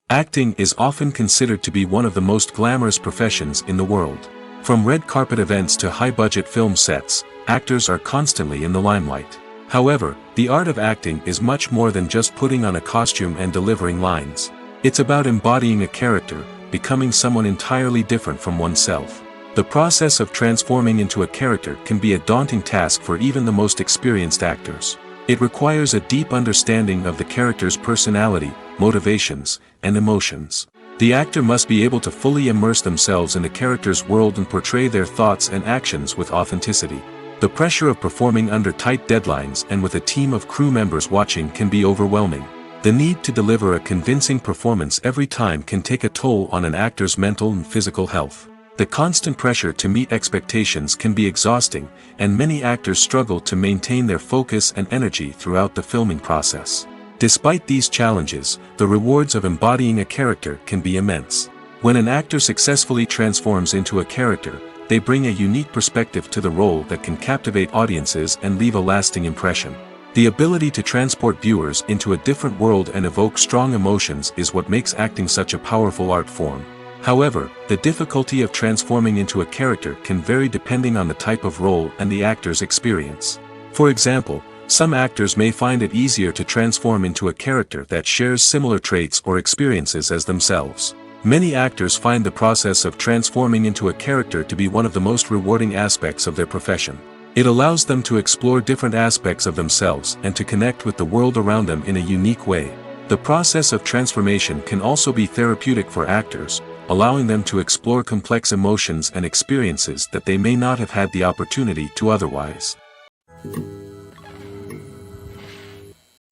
Acting is often considered to be one of the most glamorous professions in the world. From red carpet events to high-budget film sets, actors are constantly in the limelight. However, the art of acting is much more than just putting on a costume and delivering lines. It's about embodying a character, becoming someone entirely different from oneself. The process of transforming into a character can be a daunting task for even the most experienced actors. It requires a deep understanding of the character's personality, motivations, and emotions. The actor must be able to fully immerse themselves in the character's world and portray their thoughts and actions with authenticity. The pressure of performing under tight deadlines and with a team of crew members watching can be overwhelming. The need to deliver a convincing performance every time can take a toll on an actor's mental and physical health. The constant pressure to meet expectations can be exhausting, and many actors struggle to maintain their focus and energy throughout the filming process. Despite these challenges, the rewards of embodying a character can be immense. When an actor successfully transforms into a character, they bring a unique perspective to the role that can captivate audiences and leave a lasting impression. The ability to transport viewers into a different world and evoke strong emotions is what makes acting such a powerful art form. However, the difficulty of transforming into a character can vary depending on the type of role and the actor's experience. For example, some actors may find it easier to transform into a character that shares similar traits or experiences as themselves. Many actors find the process of transforming into a character to be one of the most rewarding aspects of their profession. It allows them to explore different aspects of themselves and to connect with the world around them in a unique way. The process of transformation can also be therapeutic for actors, allowing them to explore complex emotions and experiences that they may not have had the opportunity to otherwise.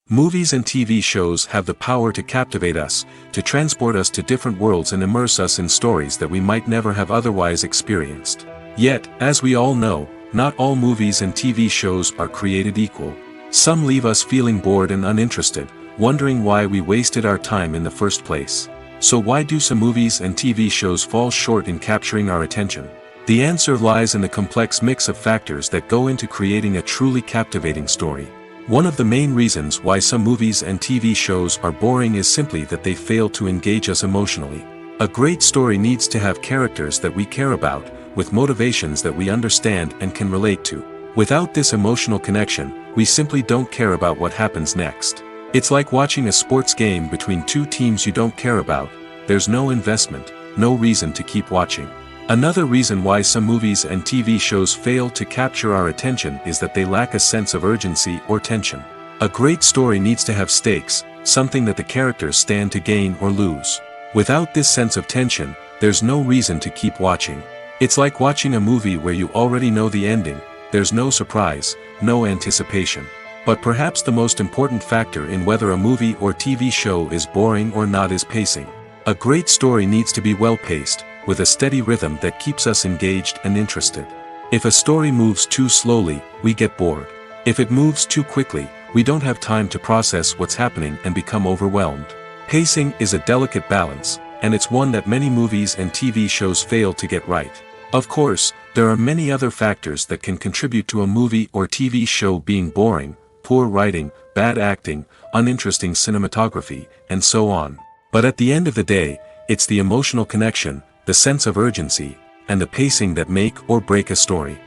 Movies and TV shows have the power to captivate us, to transport us to different worlds and immerse us in stories that we might never have otherwise experienced. Yet, as we all know, not all movies and TV shows are created equal. Some leave us feeling bored and uninterested, wondering why we wasted our time in the first place. So why do some movies and TV shows fall short in capturing our attention? The answer lies in the complex mix of factors that go into creating a truly captivating story. One of the main reasons why some movies and TV shows are boring is simply that they fail to engage us emotionally. A great story needs to have characters that we care about, with motivations that we understand and can relate to. Without this emotional connection, we simply don't care about what happens next. It's like watching a sports game between two teams you don't care about. There's no investment, no reason to keep watching. Another reason why some movies and TV shows fail to capture our attention is that they lack a sense of urgency or tension. A great story needs to have stakes, something that the characters stand to gain or lose. Without this sense of tension, there's no reason to keep watching. It's like watching a movie where you already know the ending. There's no surprise, no anticipation. But perhaps the most important factor in whether a movie or TV show is boring or not is pacing. A great story needs to be well-paced, with a steady rhythm that keeps us engaged and interested. If a story moves too slowly, we get bored. If it moves too quickly, we don't have time to process what's happening and become overwhelmed. Pacing is a delicate balance, and it's one that many movies and TV shows fail to get right. Of course, there are many other factors that can contribute to a movie or TV show being boring: poor writing, bad acting, uninteresting cinematography, and so on. But at the end of the day, it's the emotional connection, the sense of urgency, and the pacing that make or break a story.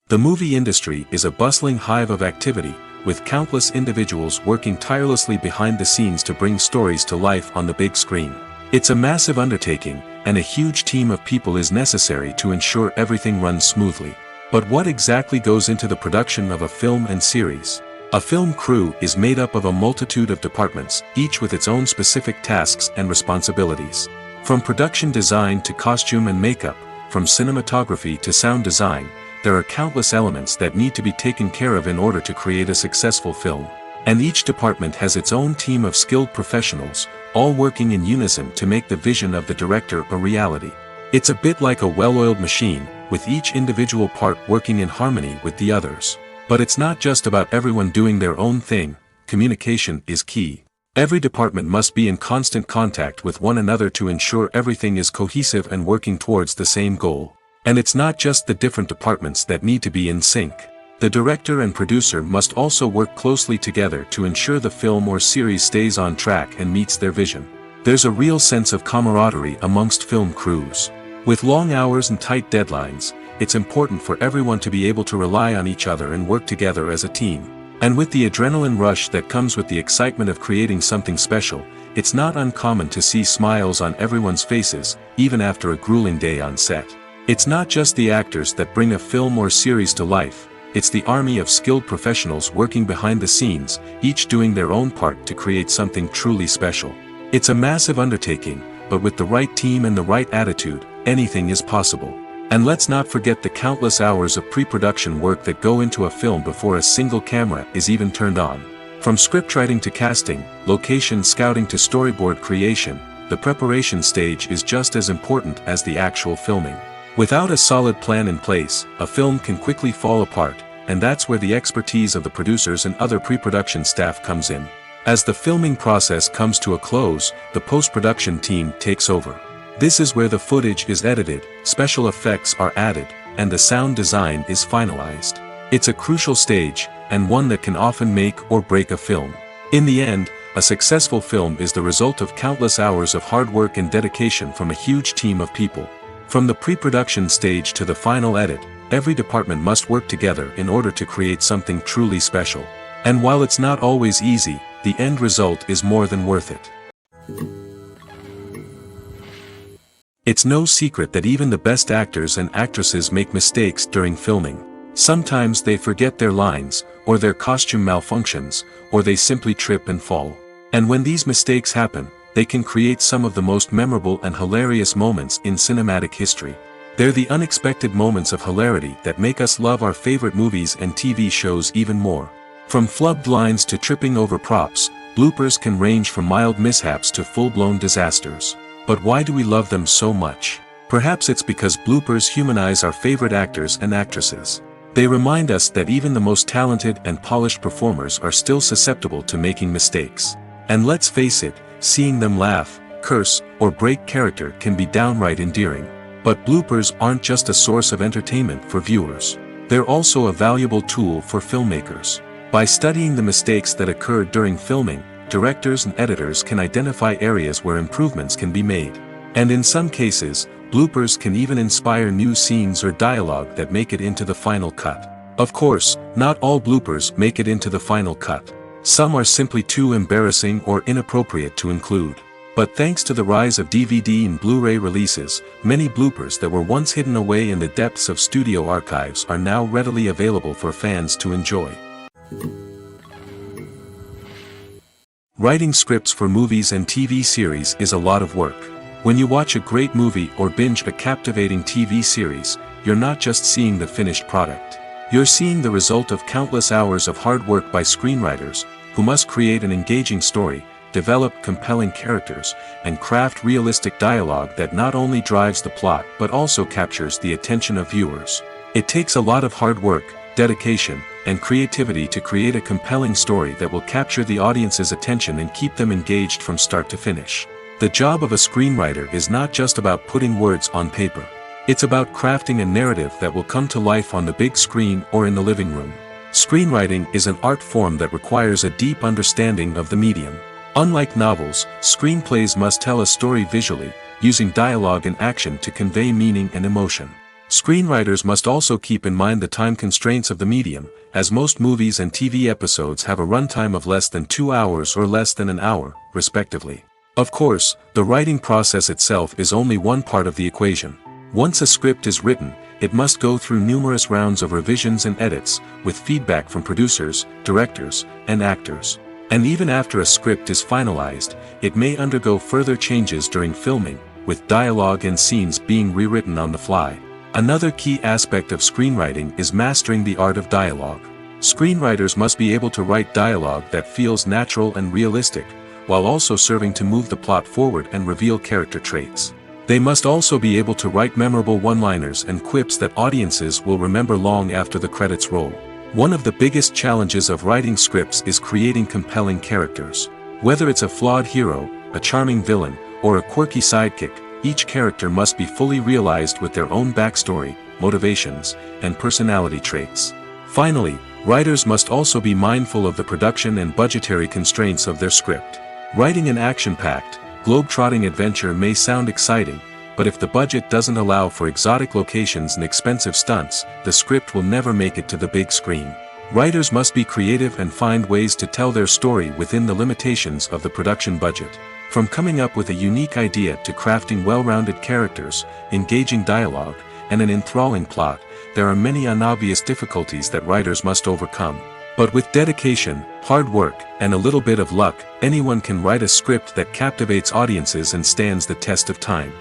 The movie industry is a bustling hive of activity, with countless individuals working tirelessly behind the scenes to bring stories to life on the big screen. It's a massive undertaking, and a huge team of people is necessary to ensure everything runs smoothly. But what exactly goes into the production of a film and series? A film crew is made up of a multitude of departments, each with its own specific tasks and responsibilities. From production design to costume and makeup, from cinematography to sound design, there are countless elements that need to be taken care of in order to create a successful film. And each department has its own team of skilled professionals, all working in unison to make the vision of the director a reality. It's a bit like a well-oiled machine, with each individual part working in harmony with the others. But it's not just about everyone doing their own thing. Communication is key. Every department must be in constant contact with one another to ensure everything is cohesive and working towards the same goal. And it's not just the different departments that need to be in sync. The director and producer must also work closely together to ensure the film or series stays on track and meets their vision. There's a real sense of camaraderie amongst film crews. With long hours and tight deadlines, it's important for everyone to be able to rely on each other and work together as a team. And with the adrenaline rush that comes with the excitement of creating something special, it's not uncommon to see smiles on everyone's faces, even after a grueling day on set. It's not just the actors that bring a film or series to life, it's the army of skilled professionals working behind the scenes, each doing their own part to create something truly special. It's a massive undertaking, but with the right team and the right attitude, anything is possible. And let's not forget the countless hours of pre-production work that go into a film before a single camera is even turned on. From scriptwriting to casting, location scouting to storyboard creation, the preparation stage is just as important as the actual filming. Without a solid plan in place, a film can quickly fall apart, and that's where the expertise of the producers and other pre-production staff comes in. As the filming process comes to a close, the post-production team takes over. This is where the footage is edited, special effects are added, and the sound design is finalized. It's a crucial stage, and one that can often make or break a film. In the end, a successful film is the result of countless hours of hard work and dedication from a huge team of people. From the pre-production stage to the final edit, every department must work together in order to create something truly special. And while it's not always easy, the end result is more than worth it. It's no secret that even the best actors and actresses make mistakes during filming. Sometimes they forget their lines, or their costume malfunctions, or they simply trip and fall. And when these mistakes happen, they can create some of the most memorable and hilarious moments in cinematic history. They're the unexpected moments of hilarity that make us love our favorite movies and TV shows even more. From flubbed lines to tripping over props, bloopers can range from mild mishaps to full-blown disasters. But why do we love them so much? Perhaps it's because bloopers humanize our favorite actors and actresses. They remind us that even the most talented and polished performers are still susceptible to making mistakes. And let's face it, seeing them laugh, curse, or break character can be downright endearing. But bloopers aren't just a source of entertainment for viewers. They're also a valuable tool for filmmakers. By studying the mistakes that occurred during filming, directors and editors can identify areas where improvements can be made. And in some cases, bloopers can even inspire new scenes or dialogue that make it into the final cut. Of course, not all bloopers make it into the final cut. Some are simply too embarrassing or inappropriate to include. But thanks to the rise of DVD and Blu-ray releases, many bloopers that were once hidden away in the depths of studio archives are now readily available for fans to enjoy. Writing scripts for movies and TV series is a lot of work. When you watch a great movie or binge a captivating TV series, you're not just seeing the finished product. You're seeing the result of countless hours of hard work by screenwriters, who must create an engaging story, develop compelling characters, and craft realistic dialogue that not only drives the plot but also captures the attention of viewers. It takes a lot of hard work, dedication, and creativity to create a compelling story that will capture the audience's attention and keep them engaged from start to finish. The job of a screenwriter is not just about putting words on paper. It's about crafting a narrative that will come to life on the big screen or in the living room. Screenwriting is an art form that requires a deep understanding of the medium. Unlike novels, screenplays must tell a story visually, using dialogue and action to convey meaning and emotion. Screenwriters must also keep in mind the time constraints of the medium, as most movies and TV episodes have a runtime of less than 2 hours or less than an hour, respectively. Of course, the writing process itself is only one part of the equation. Once a script is written, it must go through numerous rounds of revisions and edits, with feedback from producers, directors, and actors. And even after a script is finalized, it may undergo further changes during filming, with dialogue and scenes being rewritten on the fly. Another key aspect of screenwriting is mastering the art of dialogue. Screenwriters must be able to write dialogue that feels natural and realistic, while also serving to move the plot forward and reveal character traits. They must also be able to write memorable one-liners and quips that audiences will remember long after the credits roll. One of the biggest challenges of writing scripts is creating compelling characters. Whether it's a flawed hero, a charming villain, or a quirky sidekick, each character must be fully realized with their own backstory, motivations, and personality traits. Finally, writers must also be mindful of the production and budgetary constraints of their script. Writing an action-packed, globe-trotting adventure may sound exciting, but if the budget doesn't allow for exotic locations and expensive stunts, the script will never make it to the big screen. Writers must be creative and find ways to tell their story within the limitations of the production budget. From coming up with a unique idea to crafting well-rounded characters, engaging dialogue, and an enthralling plot, there are many unobvious difficulties that writers must overcome. But with dedication, hard work, and a little bit of luck, anyone can write a script that captivates audiences and stands the test of time.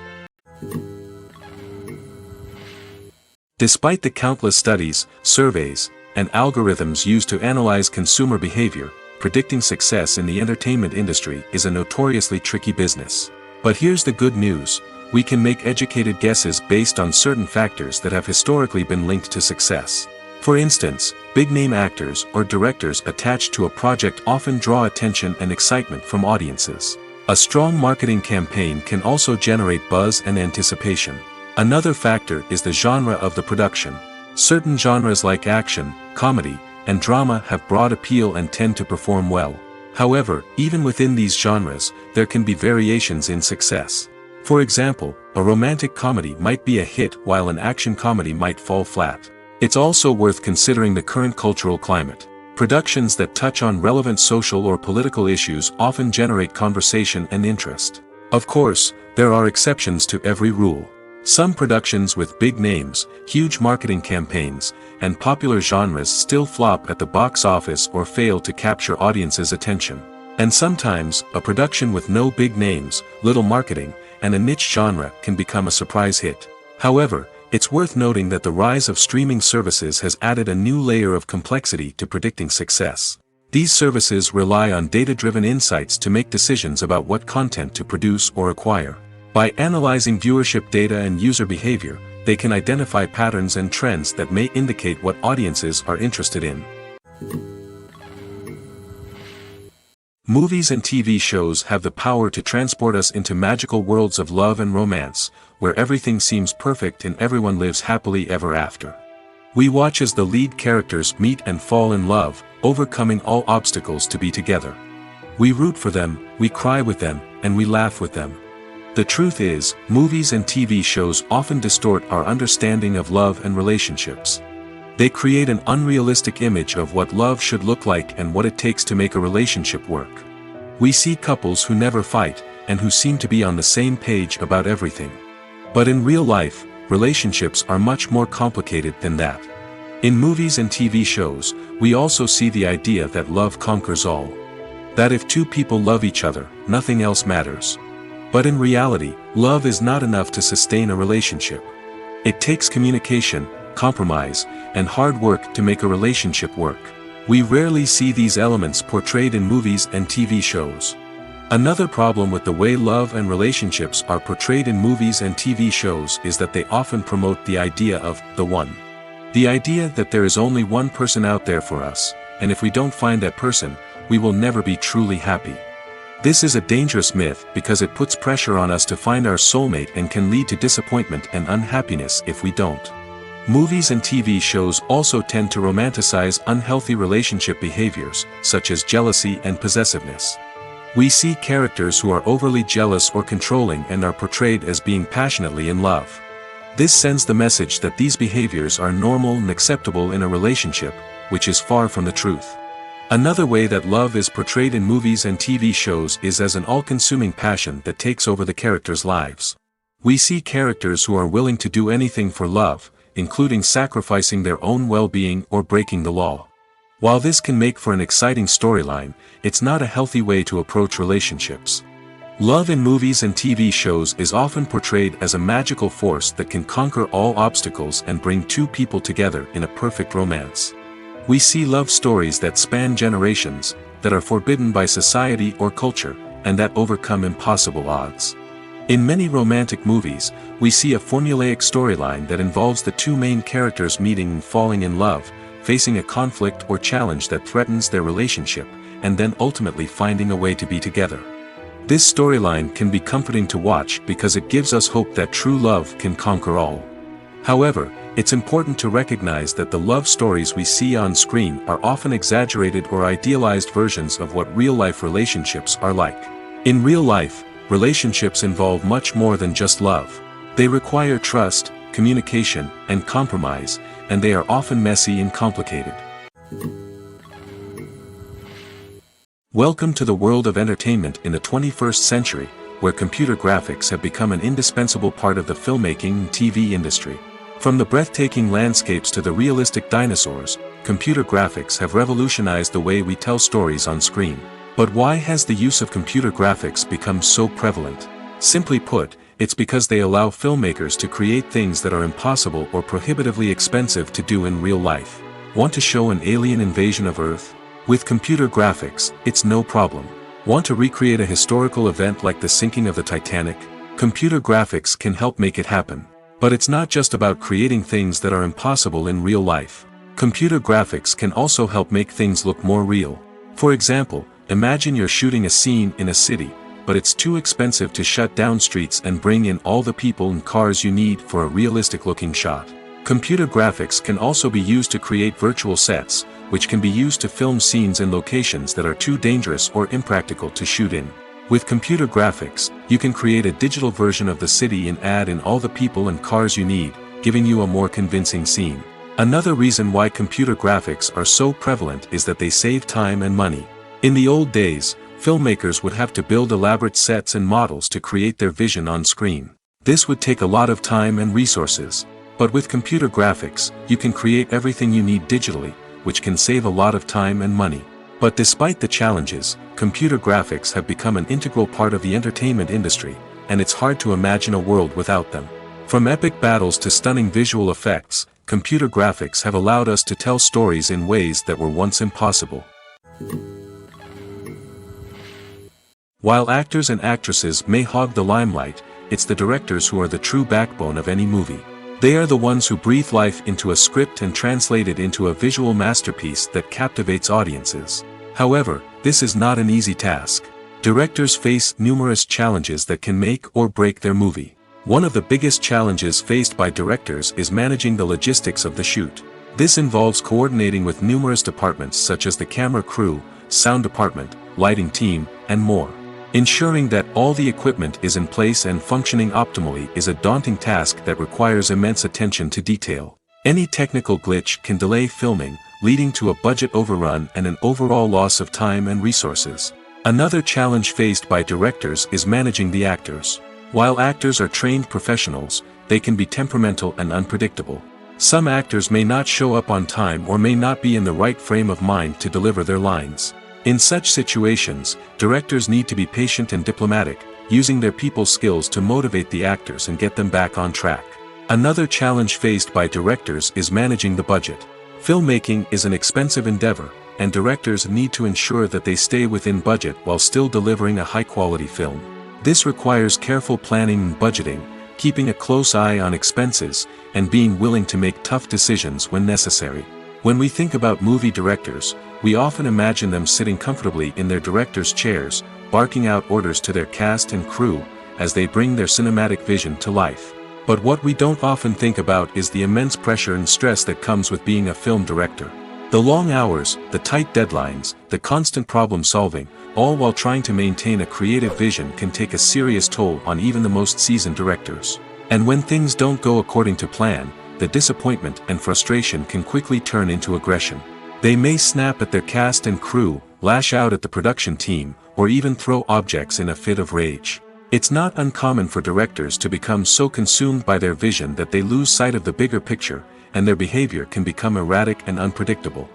Despite the countless studies, surveys, and algorithms used to analyze consumer behavior, predicting success in the entertainment industry is a notoriously tricky business. But here's the good news: we can make educated guesses based on certain factors that have historically been linked to success. For instance, big-name actors or directors attached to a project often draw attention and excitement from audiences. A strong marketing campaign can also generate buzz and anticipation. Another factor is the genre of the production. Certain genres like action, comedy, and drama have broad appeal and tend to perform well. However, even within these genres, there can be variations in success. For example, a romantic comedy might be a hit while an action comedy might fall flat. It's also worth considering the current cultural climate. Productions that touch on relevant social or political issues often generate conversation and interest. Of course, there are exceptions to every rule. Some productions with big names, huge marketing campaigns, and popular genres still flop at the box office or fail to capture audiences' attention. And sometimes, a production with no big names, little marketing, and a niche genre can become a surprise hit. However, it's worth noting that the rise of streaming services has added a new layer of complexity to predicting success. These services rely on data-driven insights to make decisions about what content to produce or acquire. By analyzing viewership data and user behavior, they can identify patterns and trends that may indicate what audiences are interested in. Movies and TV shows have the power to transport us into magical worlds of love and romance, where everything seems perfect and everyone lives happily ever after. We watch as the lead characters meet and fall in love, overcoming all obstacles to be together. We root for them, we cry with them, and we laugh with them. The truth is, movies and TV shows often distort our understanding of love and relationships. They create an unrealistic image of what love should look like and what it takes to make a relationship work. We see couples who never fight, and who seem to be on the same page about everything. But in real life, relationships are much more complicated than that. In movies and TV shows, we also see the idea that love conquers all. That if two people love each other, nothing else matters. But in reality, love is not enough to sustain a relationship. It takes communication, compromise, and hard work to make a relationship work. We rarely see these elements portrayed in movies and TV shows. Another problem with the way love and relationships are portrayed in movies and TV shows is that they often promote the idea of the one. The idea that there is only one person out there for us, and if we don't find that person, we will never be truly happy. This is a dangerous myth because it puts pressure on us to find our soulmate and can lead to disappointment and unhappiness if we don't. Movies and TV shows also tend to romanticize unhealthy relationship behaviors, such as jealousy and possessiveness. We see characters who are overly jealous or controlling and are portrayed as being passionately in love. This sends the message that these behaviors are normal and acceptable in a relationship, which is far from the truth. Another way that love is portrayed in movies and TV shows is as an all-consuming passion that takes over the characters' lives. We see characters who are willing to do anything for love, including sacrificing their own well-being or breaking the law. While this can make for an exciting storyline, it's not a healthy way to approach relationships. Love in movies and TV shows is often portrayed as a magical force that can conquer all obstacles and bring two people together in a perfect romance. We see love stories that span generations, that are forbidden by society or culture, and that overcome impossible odds. In many romantic movies, we see a formulaic storyline that involves the two main characters meeting and falling in love, facing a conflict or challenge that threatens their relationship, and then ultimately finding a way to be together. This storyline can be comforting to watch because it gives us hope that true love can conquer all. However, it's important to recognize that the love stories we see on screen are often exaggerated or idealized versions of what real-life relationships are like. In real life, relationships involve much more than just love. They require trust, communication, and compromise, and they are often messy and complicated. Welcome to the world of entertainment in the 21st century, where computer graphics have become an indispensable part of the filmmaking and TV industry. From the breathtaking landscapes to the realistic dinosaurs, computer graphics have revolutionized the way we tell stories on screen. But why has the use of computer graphics become so prevalent? Simply put, it's because they allow filmmakers to create things that are impossible or prohibitively expensive to do in real life. Want to show an alien invasion of Earth? With computer graphics, it's no problem. Want to recreate a historical event like the sinking of the Titanic? Computer graphics can help make it happen. But it's not just about creating things that are impossible in real life. Computer graphics can also help make things look more real. For example, imagine you're shooting a scene in a city, but it's too expensive to shut down streets and bring in all the people and cars you need for a realistic-looking shot. Computer graphics can also be used to create virtual sets, which can be used to film scenes in locations that are too dangerous or impractical to shoot in. With computer graphics, you can create a digital version of the city and add in all the people and cars you need, giving you a more convincing scene. Another reason why computer graphics are so prevalent is that they save time and money. In the old days, filmmakers would have to build elaborate sets and models to create their vision on screen. This would take a lot of time and resources. But with computer graphics, you can create everything you need digitally, which can save a lot of time and money. But despite the challenges, computer graphics have become an integral part of the entertainment industry, and it's hard to imagine a world without them. From epic battles to stunning visual effects, computer graphics have allowed us to tell stories in ways that were once impossible. While actors and actresses may hog the limelight, it's the directors who are the true backbone of any movie. They are the ones who breathe life into a script and translate it into a visual masterpiece that captivates audiences. However, this is not an easy task. Directors face numerous challenges that can make or break their movie. One of the biggest challenges faced by directors is managing the logistics of the shoot. This involves coordinating with numerous departments such as the camera crew, sound department, lighting team, and more. Ensuring that all the equipment is in place and functioning optimally is a daunting task that requires immense attention to detail. Any technical glitch can delay filming, leading to a budget overrun and an overall loss of time and resources. Another challenge faced by directors is managing the actors. While actors are trained professionals, they can be temperamental and unpredictable. Some actors may not show up on time or may not be in the right frame of mind to deliver their lines. In such situations, directors need to be patient and diplomatic, using their people skills to motivate the actors and get them back on track. Another challenge faced by directors is managing the budget. Filmmaking is an expensive endeavor, and directors need to ensure that they stay within budget while still delivering a high-quality film. This requires careful planning and budgeting, keeping a close eye on expenses, and being willing to make tough decisions when necessary. When we think about movie directors, we often imagine them sitting comfortably in their director's chairs, barking out orders to their cast and crew, as they bring their cinematic vision to life. But what we don't often think about is the immense pressure and stress that comes with being a film director. The long hours, the tight deadlines, the constant problem solving, all while trying to maintain a creative vision can take a serious toll on even the most seasoned directors. And when things don't go according to plan, the disappointment and frustration can quickly turn into aggression. They may snap at their cast and crew, lash out at the production team, or even throw objects in a fit of rage. It's not uncommon for directors to become so consumed by their vision that they lose sight of the bigger picture, and their behavior can become erratic and unpredictable.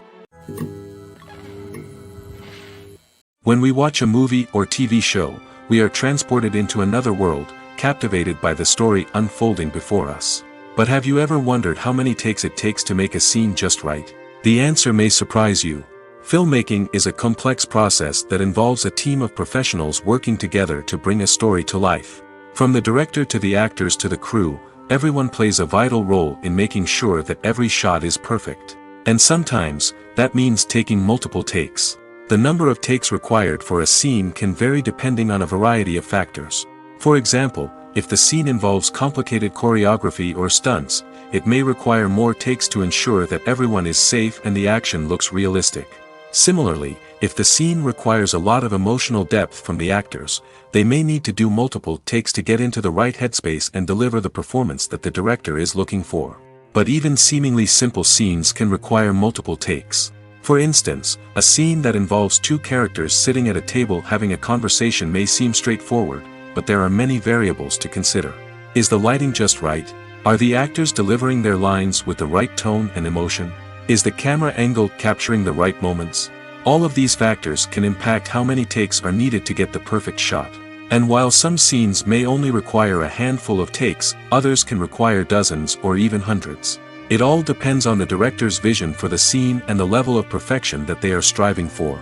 When we watch a movie or TV show, we are transported into another world, captivated by the story unfolding before us. But have you ever wondered how many takes it takes to make a scene just right? The answer may surprise you. Filmmaking is a complex process that involves a team of professionals working together to bring a story to life. From the director to the actors to the crew, everyone plays a vital role in making sure that every shot is perfect. And sometimes, that means taking multiple takes. The number of takes required for a scene can vary depending on a variety of factors. For example, if the scene involves complicated choreography or stunts, it may require more takes to ensure that everyone is safe and the action looks realistic. Similarly, if the scene requires a lot of emotional depth from the actors, they may need to do multiple takes to get into the right headspace and deliver the performance that the director is looking for. But even seemingly simple scenes can require multiple takes. For instance, a scene that involves two characters sitting at a table having a conversation may seem straightforward, but there are many variables to consider. Is the lighting just right? Are the actors delivering their lines with the right tone and emotion? Is the camera angle capturing the right moments? All of these factors can impact how many takes are needed to get the perfect shot. And while some scenes may only require a handful of takes, others can require dozens or even hundreds. It all depends on the director's vision for the scene and the level of perfection that they are striving for.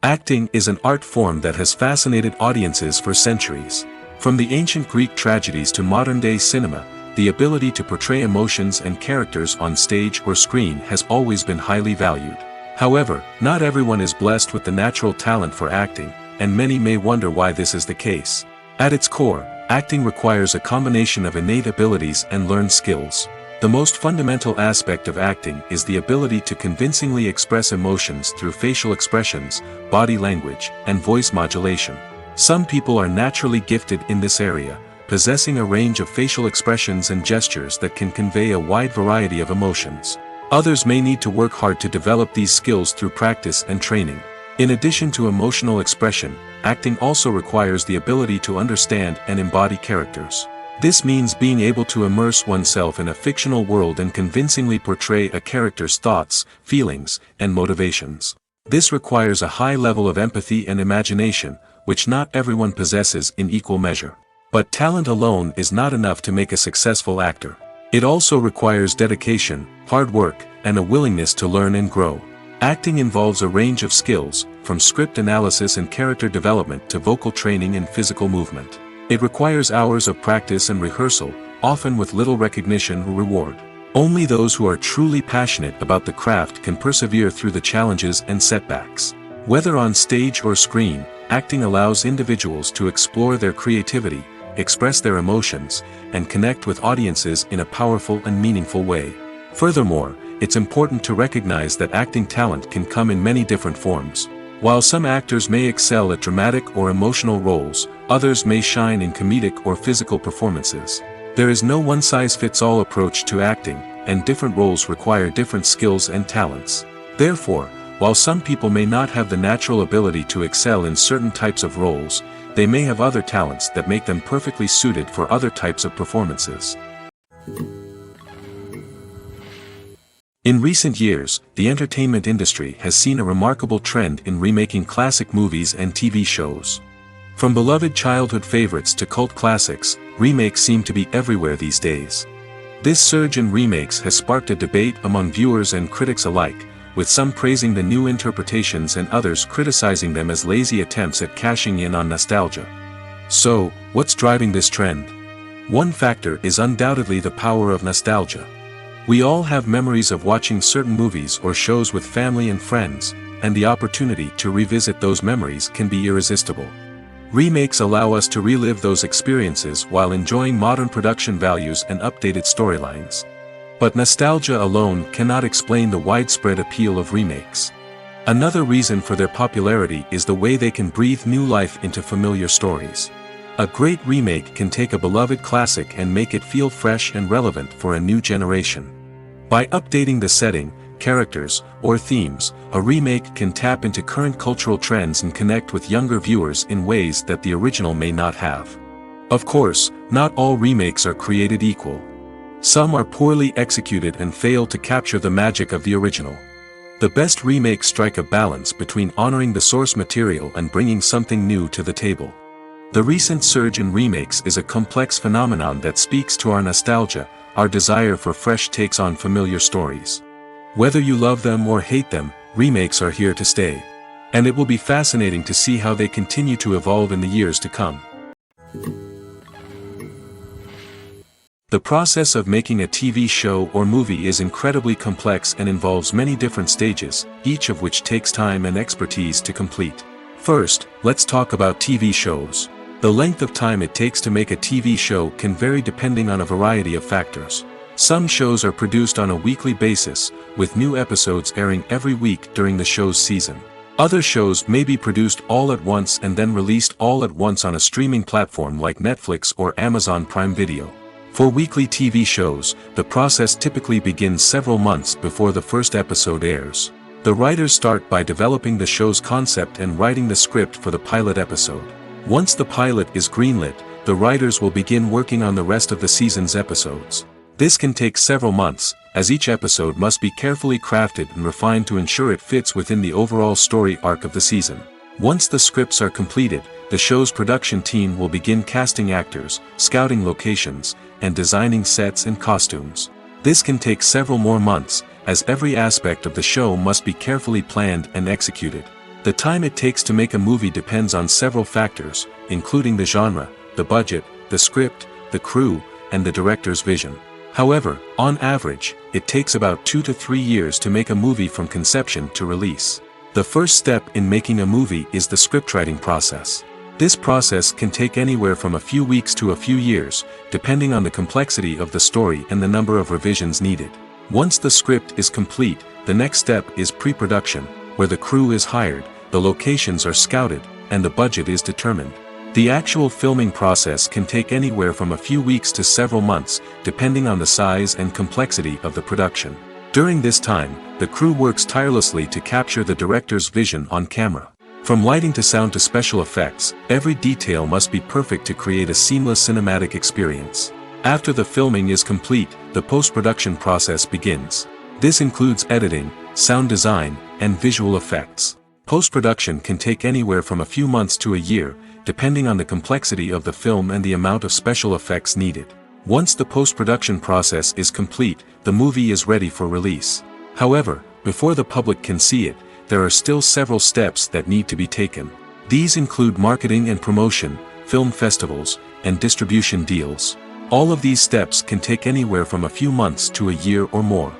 Acting is an art form that has fascinated audiences for centuries. From the ancient Greek tragedies to modern-day cinema, the ability to portray emotions and characters on stage or screen has always been highly valued. However, not everyone is blessed with the natural talent for acting, and many may wonder why this is the case. At its core, acting requires a combination of innate abilities and learned skills. The most fundamental aspect of acting is the ability to convincingly express emotions through facial expressions, body language, and voice modulation. Some people are naturally gifted in this area, possessing a range of facial expressions and gestures that can convey a wide variety of emotions. Others may need to work hard to develop these skills through practice and training. In addition to emotional expression, acting also requires the ability to understand and embody characters. This means being able to immerse oneself in a fictional world and convincingly portray a character's thoughts, feelings, and motivations. This requires a high level of empathy and imagination, which not everyone possesses in equal measure. But talent alone is not enough to make a successful actor. It also requires dedication, hard work, and a willingness to learn and grow. Acting involves a range of skills, from script analysis and character development to vocal training and physical movement. It requires hours of practice and rehearsal, often with little recognition or reward. Only those who are truly passionate about the craft can persevere through the challenges and setbacks. Whether on stage or screen, acting allows individuals to explore their creativity, express their emotions, and connect with audiences in a powerful and meaningful way. Furthermore, it's important to recognize that acting talent can come in many different forms. While some actors may excel at dramatic or emotional roles, others may shine in comedic or physical performances. There is no one-size-fits-all approach to acting, and different roles require different skills and talents. Therefore, while some people may not have the natural ability to excel in certain types of roles, they may have other talents that make them perfectly suited for other types of performances. In recent years, the entertainment industry has seen a remarkable trend in remaking classic movies and TV shows. From beloved childhood favorites to cult classics, remakes seem to be everywhere these days. This surge in remakes has sparked a debate among viewers and critics alike, with some praising the new interpretations and others criticizing them as lazy attempts at cashing in on nostalgia. So, what's driving this trend? One factor is undoubtedly the power of nostalgia. We all have memories of watching certain movies or shows with family and friends, and the opportunity to revisit those memories can be irresistible. Remakes allow us to relive those experiences while enjoying modern production values and updated storylines. But nostalgia alone cannot explain the widespread appeal of remakes. Another reason for their popularity is the way they can breathe new life into familiar stories. A great remake can take a beloved classic and make it feel fresh and relevant for a new generation. By updating the setting, characters, or themes, a remake can tap into current cultural trends and connect with younger viewers in ways that the original may not have. Of course, not all remakes are created equal. Some are poorly executed and fail to capture the magic of the original. The best remakes strike a balance between honoring the source material and bringing something new to the table. The recent surge in remakes is a complex phenomenon that speaks to our nostalgia, our desire for fresh takes on familiar stories. Whether you love them or hate them, remakes are here to stay. And it will be fascinating to see how they continue to evolve in the years to come. The process of making a TV show or movie is incredibly complex and involves many different stages, each of which takes time and expertise to complete. First, let's talk about TV shows. The length of time it takes to make a TV show can vary depending on a variety of factors. Some shows are produced on a weekly basis, with new episodes airing every week during the show's season. Other shows may be produced all at once and then released all at once on a streaming platform like Netflix or Amazon Prime Video. For weekly TV shows, the process typically begins several months before the first episode airs. The writers start by developing the show's concept and writing the script for the pilot episode. Once the pilot is greenlit, the writers will begin working on the rest of the season's episodes. This can take several months, as each episode must be carefully crafted and refined to ensure it fits within the overall story arc of the season. Once the scripts are completed, the show's production team will begin casting actors, scouting locations, and designing sets and costumes. This can take several more months, as every aspect of the show must be carefully planned and executed. The time it takes to make a movie depends on several factors, including the genre, the budget, the script, the crew, and the director's vision. However, on average, it takes about 2 to 3 years to make a movie from conception to release. The first step in making a movie is the scriptwriting process. This process can take anywhere from a few weeks to a few years, depending on the complexity of the story and the number of revisions needed. Once the script is complete, the next step is pre-production, where the crew is hired, the locations are scouted, and the budget is determined. The actual filming process can take anywhere from a few weeks to several months, depending on the size and complexity of the production. During this time, the crew works tirelessly to capture the director's vision on camera. From lighting to sound to special effects, every detail must be perfect to create a seamless cinematic experience. After the filming is complete, the post-production process begins. This includes editing, sound design, and visual effects. Post-production can take anywhere from a few months to a year, depending on the complexity of the film and the amount of special effects needed. Once the post-production process is complete, the movie is ready for release. However, before the public can see it, there are still several steps that need to be taken. These include marketing and promotion, film festivals, and distribution deals. All of these steps can take anywhere from a few months to a year or more.